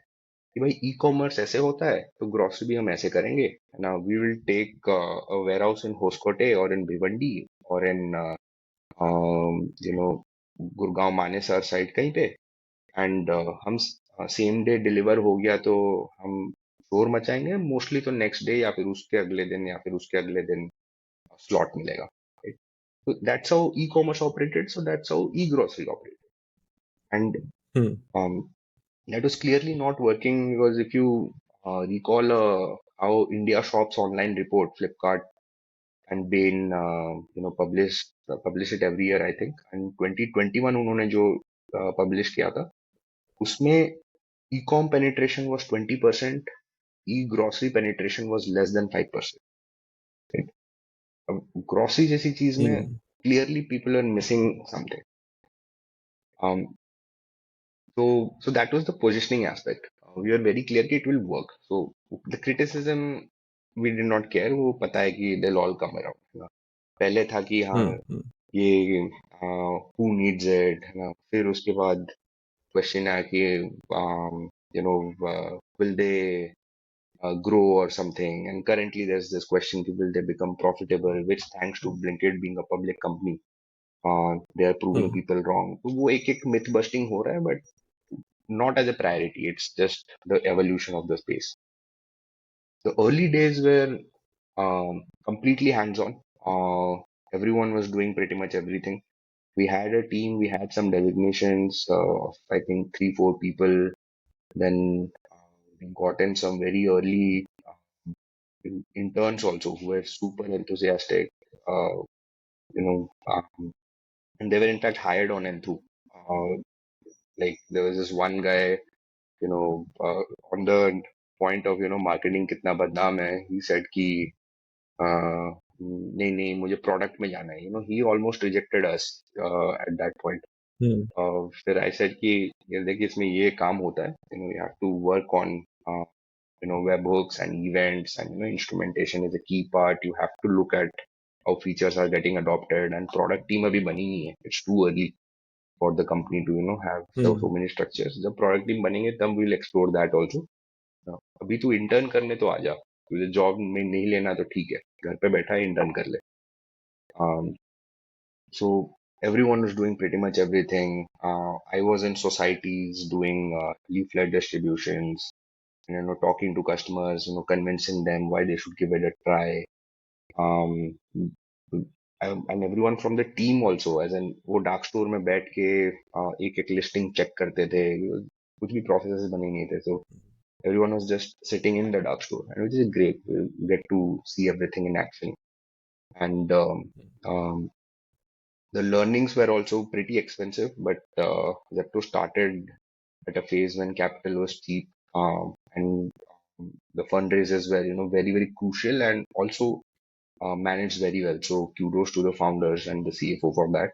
कि भाई e commerce ऐसे होता है तो grocery भी हम ऐसे करेंगे, है ना. We will take a warehouse in Hoskote और इन भिवंडी और in you know Gurgaon Manesar side कहीं पे, एंड हम सेम डे डिलीवर हो गया तो हम शोर मचाएंगे मोस्टली, तो नेक्स्ट डे या फिर उसके अगले दिन या फिर उसके अगले दिन स्लॉट मिलेगा. So that's how e-commerce operated. So that's how e-grocery operated. And Hmm. that was clearly not working because if you recall how India Shops online report, Flipkart and Bain, publish it every year, I think. And 2021 उन्होंने जो publish किया था, उसमें e-com penetration was 20%, e-grocery penetration was less than 5%. Right? अब grocery जैसी चीज में Hmm. clearly people are missing something. Um, so that was the positioning aspect. We were very clear that it will work. So the criticism we did not care. वो पता है कि they'll all come around. है ना. पहले था कि हाँ Hmm. Hmm. ये who needs it, है ना. फिर उसके बाद क्वेश्चन आया कि will they grow or something. And currently there's this question, will they become profitable, which thanks to Blinkit being a public company, they are proving Hmm. people wrong. तो वो एक एक myth busting हो रहा है, but not as a priority. It's just the evolution of the space. The early days were completely hands-on. Everyone was doing pretty much everything. We had a team, we had some designations of I think 3 4 people. Then we got in some very early interns also who were super enthusiastic. Uh, and they were in fact hired on Enthu. Like there was this one guy, on the point of marketing कितना बदनाम है. He said कि नहीं नहीं मुझे product में जाना है. He almost rejected us at that point. Hmm. फिर I said कि ये देखिए इसमें ये काम होता है. You have to work on webhooks and events, and instrumentation is a key part. You have to look at how features are getting adopted, and product team अभी बनी नहीं है. It's too early for the company to have so Hmm. many structures. जब product team बनेंगे तब we'll explore that also. अभी तू intern करने तो आ जा. तुझे जॉब में नहीं लेना तो ठीक है, घर पे बैठा है इंटर्न कर ले. um, so everyone was doing pretty much everything. I was in societies doing leaflet distributions, and, talking to customers, convincing them why they should give it a try. um, and everyone from the team also, as in वो dark store में बैठ के एक एक listing check करते थे. कुछ भी प्रोसेसेस बने नहीं थे. So everyone was just sitting in the dark store, and which is great. You get to see everything in action. And um, the learnings were also pretty expensive, but Zepto started at a phase when capital was cheap, and the fundraisers were, very, very crucial, and also managed very well. So kudos to the founders and the CFO for that.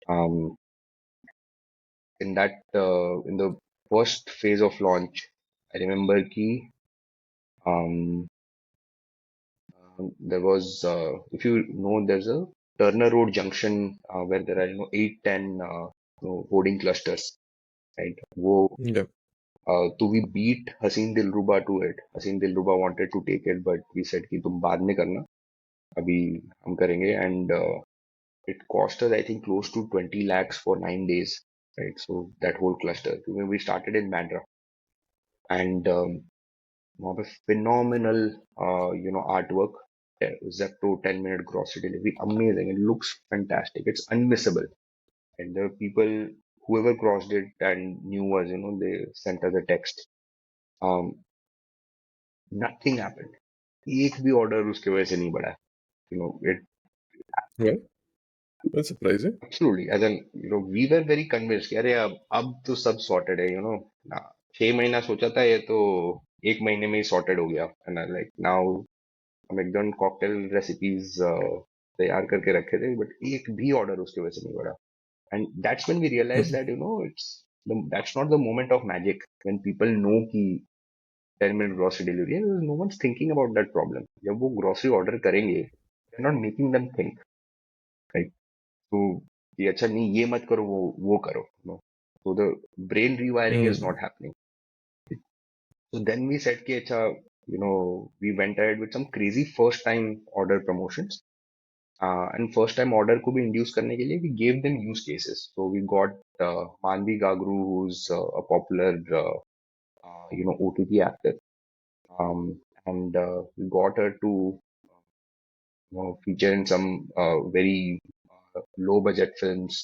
Um, in the first phase of launch, I remember ki, um, there was, if you know, there's a Turner Road Junction where there are, 8 10 hoarding clusters, right? Yeah. So we beat Haseen Dilruba to it. Haseen Dilruba wanted to take it, but we said कि तुम बाद में करना, अभी हम करेंगे. And it cost us, I think, close to 20 lakhs for 9 days, right? So that whole cluster. We started in Bandra, and phenomenal, artwork. Zepto 10-minute grocery delivery, amazing. It looks fantastic. It's unmissable. And the people, whoever crossed it and knew us, they sent us a text. Um, Nothing happened. एक भी order उसके वजह से नहीं बढ़ा. It Well, that's surprising. absolutely. As in, we were very convinced कि अरे अब तो सब sorted है. 6 महीना सोचा था, ये तो 1 महीने में ही sorted हो गया. And I like now हम एकदम कॉकटेल रेसिपीज तैयार करके रखे थे, बट एक भी ऑर्डर उसकी वजह से नहीं बढ़ा. And that's when we realise Hmm. That it's that's not the moment of magic when people know कि 10 मिनट ग्रोसरी डिलीवरी है. No one's thinking about that problem. जब वो ग्रोसरी ऑर्डर करेंगे, they are not making them think, right? तो कि अच्छा नहीं ये मत करो, वो करो. No, so the brain rewiring is Hmm. not happening. So then we said कि अच्छा, we went ahead with some crazy first time order promotions. And first time order को भी induce करने के लिए we gave them use cases. So we got Manvi Gagru, who's a popular OTT actor, and we got her to feature in some very low budget films,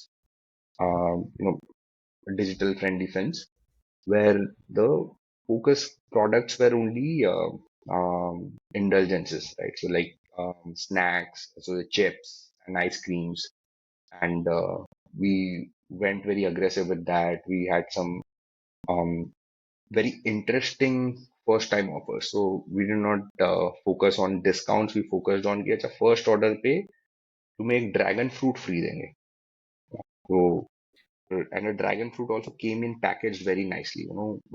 digital friendly films, where the focus products were only indulgences, right? So like snacks, so the chips and ice creams, and we went very aggressive with that. We had some um, very interesting first time offers. So we did not focus on discounts. We focused on get a first order pay to make dragon fruit free देंगे. So and a dragon fruit also came in packaged very nicely,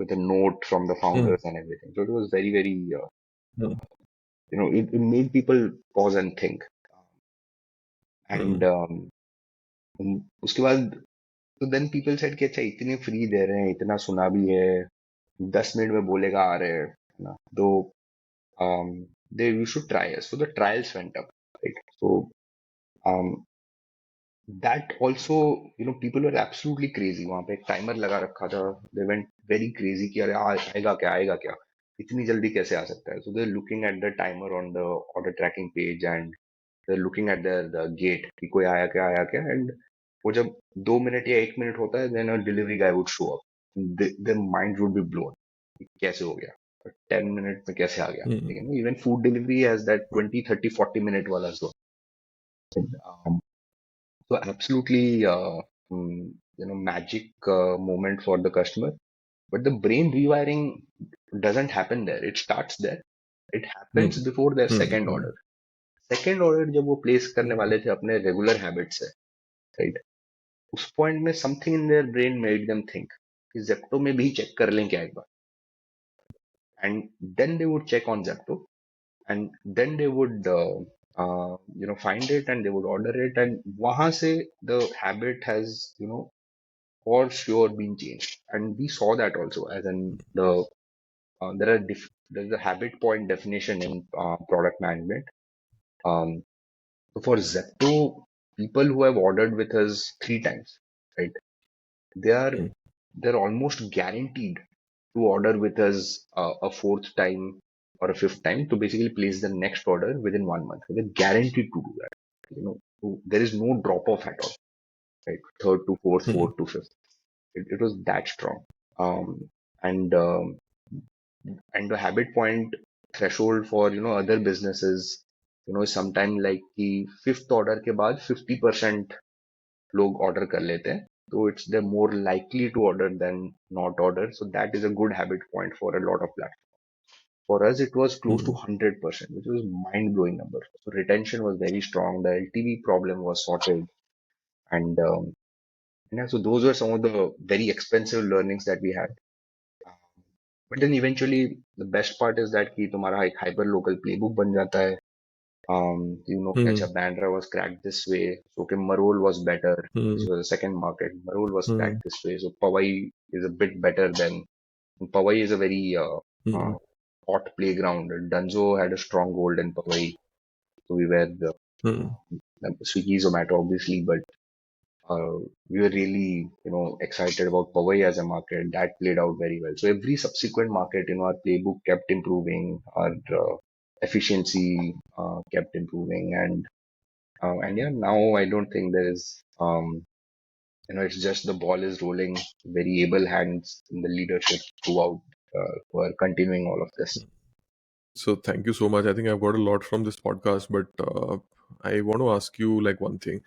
with a note from the Hmm. founders and everything. So it was very very Hmm. it made people pause and think. And Hmm. उसके बाद तो then people said कि अच्छा इतने free दे रहे हैं, इतना सुना भी है, 10 मिनट में बोलेगा आ रहे हैं, है ना. तो they used to try us. So the trials went up, right? So um, that also, people were absolutely crazy. वहां पे एक टाइमर लगा रखा था. They went very crazy कि अरे आएगा क्या इतनी जल्दी कैसे आ सकता है. So they're looking at the timer on the order tracking page, and they're looking at the gate कि कोई आया क्या. And वो जब 2 मिनट या 1 मिनट होता है, then a delivery guy would show up. Their minds would be blown. कैसे हो गया 10 मिनट में, कैसे आ गया. mm, लेकिन even food delivery has that 20 30 40 minute वाला zone. So absolutely, magic moment for the customer. But the brain rewiring doesn't happen there. It starts there. It happens mm, before their mm, second mm, order. Second order जब वो place करने वाले थे अपने regular habit से, right, उस point में something in their brain made them think कि जेप्टो में भी चेक कर लें क्या एक बार. And then they would check on Zepto, and then they would find it, and they would order it, and wahan se the habit has for sure been changed. And we saw that also as in the there's a habit point definition in product management. So for Zepto, people who have ordered with us 3 times, right, they are mm, they're almost guaranteed to order with us a fourth time or a fifth time to basically place the next order within 1 month. They're guaranteed to do that. There is no drop off at all. Right, third to fourth, mm, fourth to fifth. It was that strong. And the habit point threshold for other businesses, sometime like the fifth order के बाद 50% लोग order कर लेते हैं. So it's they're more likely to order than not order. So that is a good habit point for a lot of platforms. For us, it was close to mm. 100%, which was mind-blowing number. So retention was very strong. The LTV problem was sorted, and yeah, so those were some of the very expensive learnings that we had. But then eventually, the best part is that कि तुम्हारा एक hyper local playbook बन जाता है. Mm, अच्छा, Bandra was cracked this way. So okay, Marol was better. This mm, was the second market. Marol was mm, cracked this way. So Powai is a bit better than. Powai is a very mm, hot playground. Dunzo had a stronghold in Powai. So we were mm, Swiggy, Zomato, obviously, but we were really, excited about Powai as a market. That played out very well. So every subsequent market, our playbook kept improving, our efficiency kept improving, and yeah, now I don't think there is, it's just the ball is rolling. Very able hands in the leadership throughout who are continuing all of this. So thank you so much. I think I've got a lot from this podcast, but I want to ask you like one thing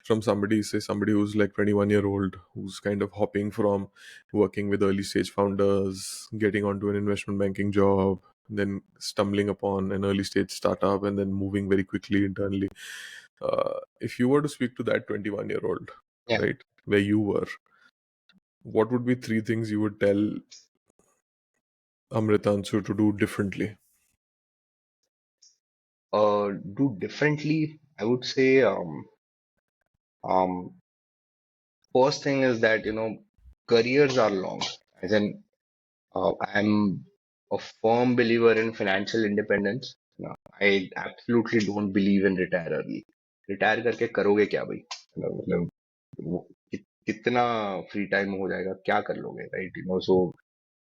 from somebody, say somebody who's like 21-year old, who's kind of hopping from working with early stage founders, getting onto an investment banking job, then stumbling upon an early stage startup, and then moving very quickly internally. If you were to speak to that 21-year-old, Yeah. right, where you were, what would be three things you would tell Amritansu to do differently? Do differently, I would say. Um, First thing is that careers are long. As in, I'm a firm believer in financial independence. No, I absolutely don't believe in retire early. Retire करके करोगे क्या भाई? मतलब कितना free time हो जाएगा, क्या कर लोगे, right? So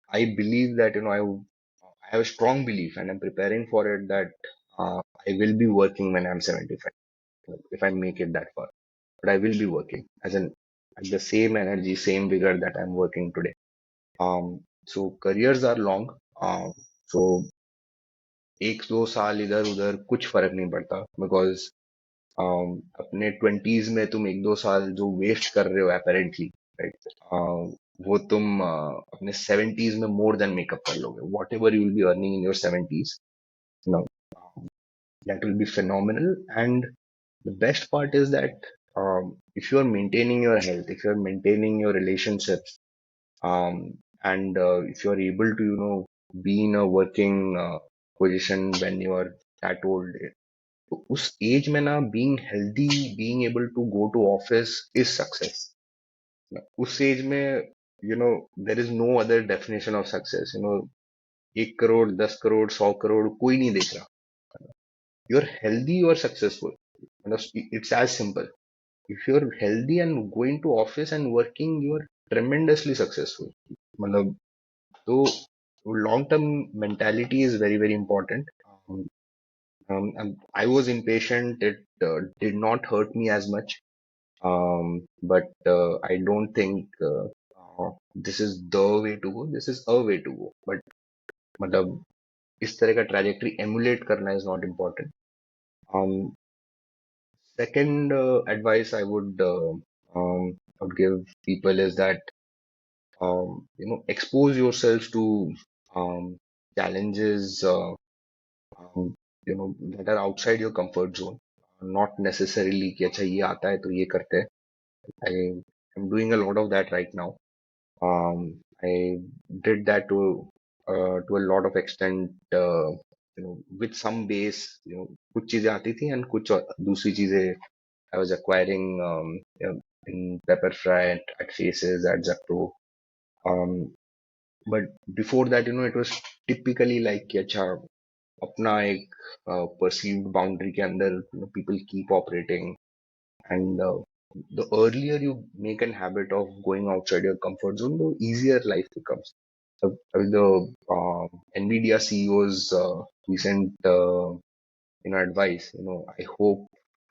I believe that I have a strong belief, and I'm preparing for it, that I will be working when I'm 75 if I make it that far. But I will be working as in at the same energy, same vigor that I'm working today. So careers are long. So 1-2 साल इधर उधर कुछ फर्क नहीं पड़ता, because अपने 20s में तुम 1-2 साल जो वेस्ट कर रहे हो apparently, राइट, वो तुम अपने 70s में मोर देन मेकअप कर लोगे. What ever you will be earning in your 70s, no, that will be phenomenal. And the best part is that if you are maintaining your health, if you are maintaining your relationships, and if you are able to be in a working position when you are that old, तो उस as में ना being healthy, being able to go to office is success. उस as में there is no other definition of success. एक करोड़ 10 करोड़ 100 करोड़ कोई नहीं देख रहा. You're healthy, you're successful. It's as simple. If you're healthy and going to office and working, you're tremendously successful. मतलब तो long term mentality is very very important. And I was impatient. It did not hurt me as much. But I don't think this is the way to go. This is a way to go. But मतलब इस तरह का trajectory emulate करना is not important. Um, Second advice I would give people is that expose yourself to challenges um, that are outside your comfort zone. Not necessarily कि अच्छा ये आता है तो ये करते हैं. I am doing a lot of that right now. I did that to a lot of extent. With some base, कुछ चीजें आती थी and कुछ दूसरी चीजें I was acquiring in Pepperfry at Faces at Zepto. Um, but before that, it was typically like कि अच्छा अपना एक perceived boundary के अंदर people keep operating, and the earlier you make an habit of going outside your comfort zone, the easier life becomes. So, the Nvidia CEO's recent advice, I hope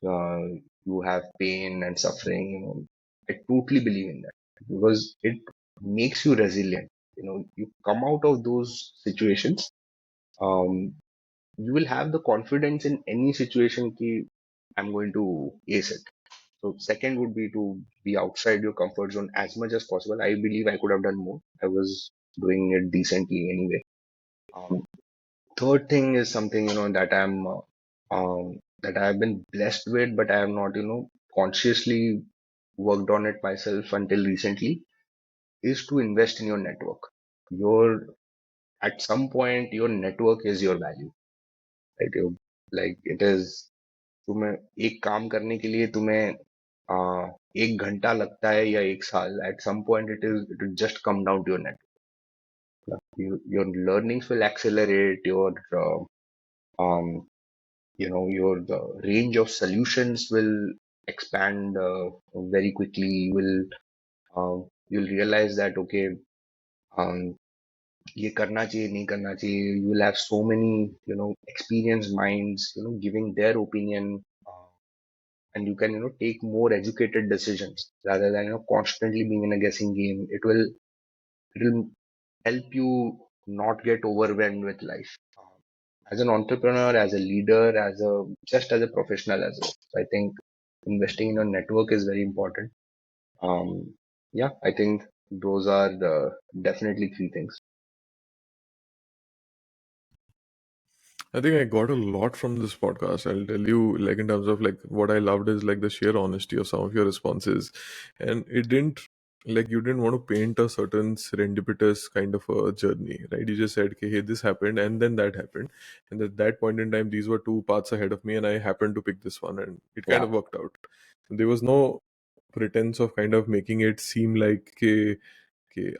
uh, you have pain and suffering. I totally believe in that because it makes you resilient. You come out of those situations. Um, you will have the confidence in any situation ki I'm going to ace it. So second would be to be outside your comfort zone as much as possible. I believe I could have done more. I was doing it decently anyway. Um, Third thing is something that I have been blessed with, but I have not consciously worked on it myself until recently. Is to invest in your network. Your At some point your network is your value, right? Like it is. तुम्हें एक काम करने के लिए तुम्हें 1 घंटा लगता है या 1 साल. At some point it will just come down to your network. Your learnings will accelerate. Um, your the range of solutions will expand very quickly. You'll realize that okay, um, ये करना चाहिए नहीं करना चाहिए. You will have so many experienced minds giving their opinion, and you can take more educated decisions rather than constantly being in a guessing game. It will help you not get overwhelmed with life. As an entrepreneur, as a leader, just as a professional as well. So I think investing in a network is very important. Yeah, I think those are the definitely three things. I think I got a lot from this podcast. I'll tell you, like in terms of like what I loved is like the sheer honesty of some of your responses, and it didn't like you didn't want to paint a certain serendipitous kind of a journey, right? You just said, "Okay, hey, this happened, and then that happened, and at that point in time, these were two paths ahead of me, and I happened to pick this one, and it kind Yeah, of worked out." There was no pretense of kind of making it seem like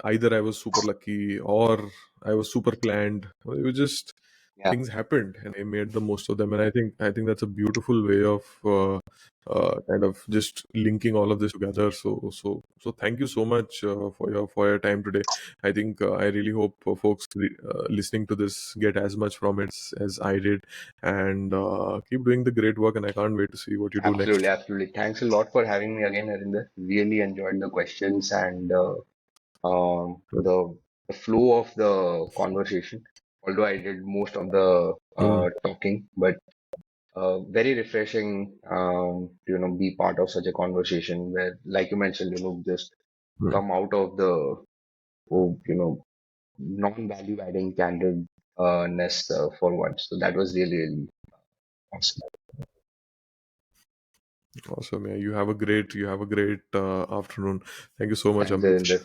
either I was super lucky or I was super planned. It was just yeah, things happened and I made the most of them. And I think that's a beautiful way of kind of just linking all of this together. So thank you so much for your time today. I think I really hope folks listening to this get as much from it as I did, and keep doing the great work. And I can't wait to see what you do absolutely, next. absolutely. Thanks a lot for having me again, Harinder. Really enjoyed the questions and the flow of the conversation. Although I did most of the Mm, talking, but very refreshing to be part of such a conversation where, like you mentioned, just mm. come out of the non-value adding candidness for once. So that was really really awesome. Awesome. Yeah, you have a great afternoon. Thank you so much, Thanks, Amit. Harinder.